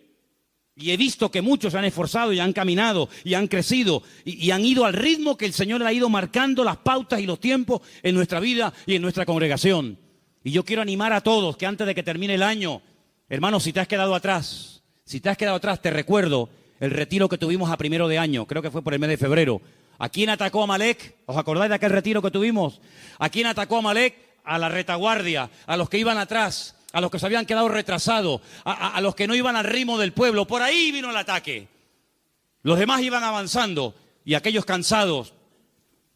Y he visto que muchos se han esforzado y han caminado y han crecido y han ido al ritmo que el Señor ha ido marcando las pautas y los tiempos en nuestra vida y en nuestra congregación. Y yo quiero animar a todos que antes de que termine el año, hermanos, si te has quedado atrás, te recuerdo el retiro que tuvimos a primero de año, creo que fue por el mes de febrero. ¿A quién atacó Amalek? ¿Os acordáis de aquel retiro que tuvimos? ¿A quién atacó Amalek? A la retaguardia, a los que iban atrás, a los que se habían quedado retrasados, a los que no iban al ritmo del pueblo. Por ahí vino el ataque. Los demás iban avanzando y aquellos cansados,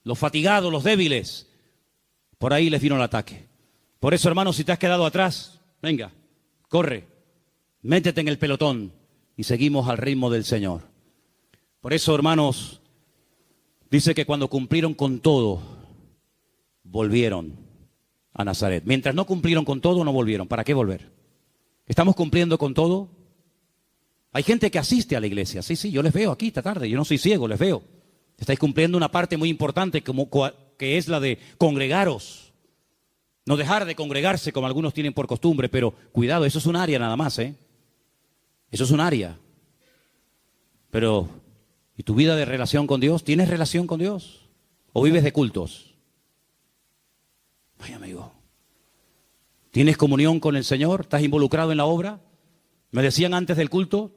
los fatigados, los débiles, por ahí les vino el ataque. Por eso, hermanos, si te has quedado atrás, venga, corre, métete en el pelotón y seguimos al ritmo del Señor. Por eso, hermanos, dice que cuando cumplieron con todo, volvieron a Nazaret. Mientras no cumplieron con todo, no volvieron. ¿Para qué volver? ¿Estamos cumpliendo con todo? Hay gente que asiste a la iglesia. Sí, yo les veo aquí esta tarde. Yo no soy ciego, les veo. Estáis cumpliendo una parte muy importante que es la de congregaros. No dejar de congregarse como algunos tienen por costumbre, pero cuidado, eso es un área nada más, ¿eh? Eso es un área. Pero, ¿y tu vida de relación con Dios? ¿Tienes relación con Dios? ¿O vives de cultos? Ay, amigo. ¿Tienes comunión con el Señor? ¿Estás involucrado en la obra? Me decían antes del culto,